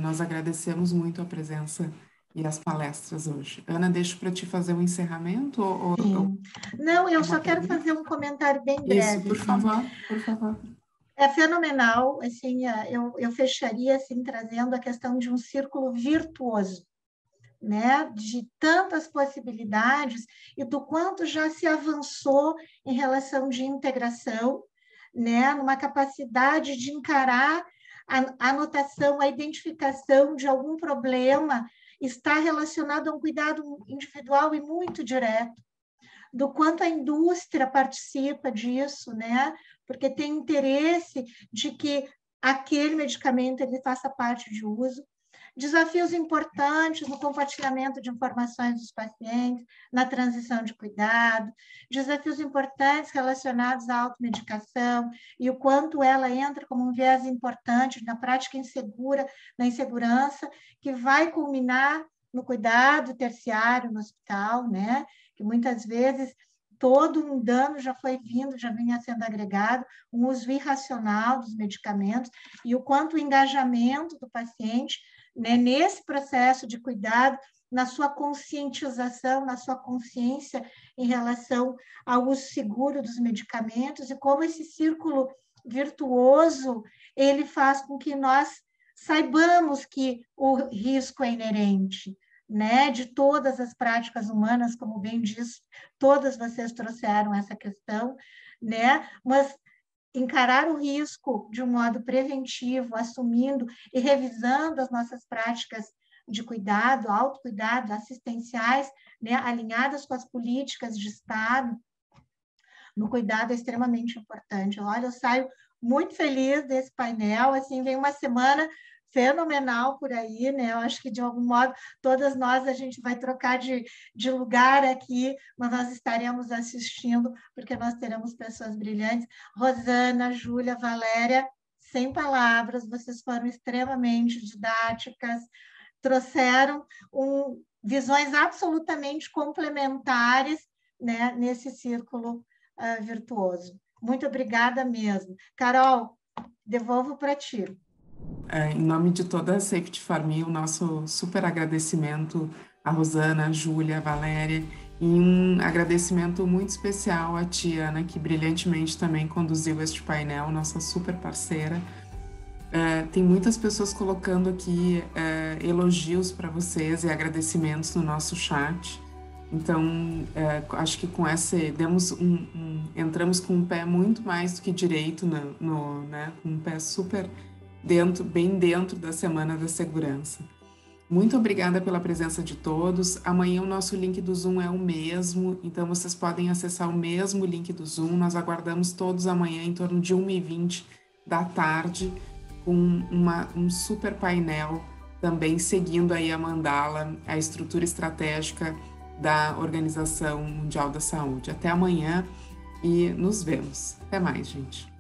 Nós agradecemos muito a presença e as palestras hoje. Ana, deixo para te fazer um encerramento? Sim. Não, eu só quero fazer um comentário bem breve. Isso, por favor, por favor. É fenomenal, assim, eu fecharia assim, trazendo a questão de um círculo virtuoso, né? De tantas possibilidades e do quanto já se avançou em relação de integração, né? Numa capacidade de encarar a anotação, a identificação de algum problema está relacionado a um cuidado individual e muito direto, do quanto a indústria participa disso, né? Porque tem interesse de que aquele medicamento ele faça parte de uso. Desafios importantes no compartilhamento de informações dos pacientes, na transição de cuidado, desafios importantes relacionados à automedicação e o quanto ela entra como um viés importante na prática insegura, na insegurança, que vai culminar no cuidado terciário no hospital, né? Que muitas vezes todo um dano já foi vindo, já vinha sendo agregado, um uso irracional dos medicamentos e o quanto o engajamento do paciente, né, nesse processo de cuidado, na sua conscientização, na sua consciência em relação ao uso seguro dos medicamentos e como esse círculo virtuoso, ele faz com que nós saibamos que o risco é inerente, né, de todas as práticas humanas, como bem disse, todas vocês trouxeram essa questão, né, mas encarar o risco de um modo preventivo, assumindo e revisando as nossas práticas de cuidado, autocuidado, assistenciais, né, alinhadas com as políticas de Estado, no cuidado é extremamente importante. Olha, eu saio muito feliz desse painel, assim, vem uma semana fenomenal por aí, né? Eu acho que, de algum modo, todas nós, a gente vai trocar de lugar aqui, mas nós estaremos assistindo, porque nós teremos pessoas brilhantes. Rosana, Júlia, Valéria, sem palavras, vocês foram extremamente didáticas, trouxeram visões absolutamente complementares, né, nesse círculo virtuoso. Muito obrigada mesmo. Carol, devolvo para ti. Em nome de toda a Safety for Me, o nosso super agradecimento a Rosana, a Júlia, a Valéria, e um agradecimento muito especial à ti, Ana, que brilhantemente também conduziu este painel, nossa super parceira. Tem muitas pessoas colocando aqui elogios para vocês e agradecimentos no nosso chat. Então, acho que com entramos com um pé muito mais do que direito, né, com um pé super bem dentro da Semana da Segurança. Muito obrigada pela presença de todos. Amanhã o nosso link do Zoom é o mesmo, então vocês podem acessar o mesmo link do Zoom. Nós aguardamos todos amanhã em torno de 1h20 da tarde, com um super painel também seguindo aí a mandala, a estrutura estratégica da Organização Mundial da Saúde. Até amanhã e nos vemos. Até mais, gente.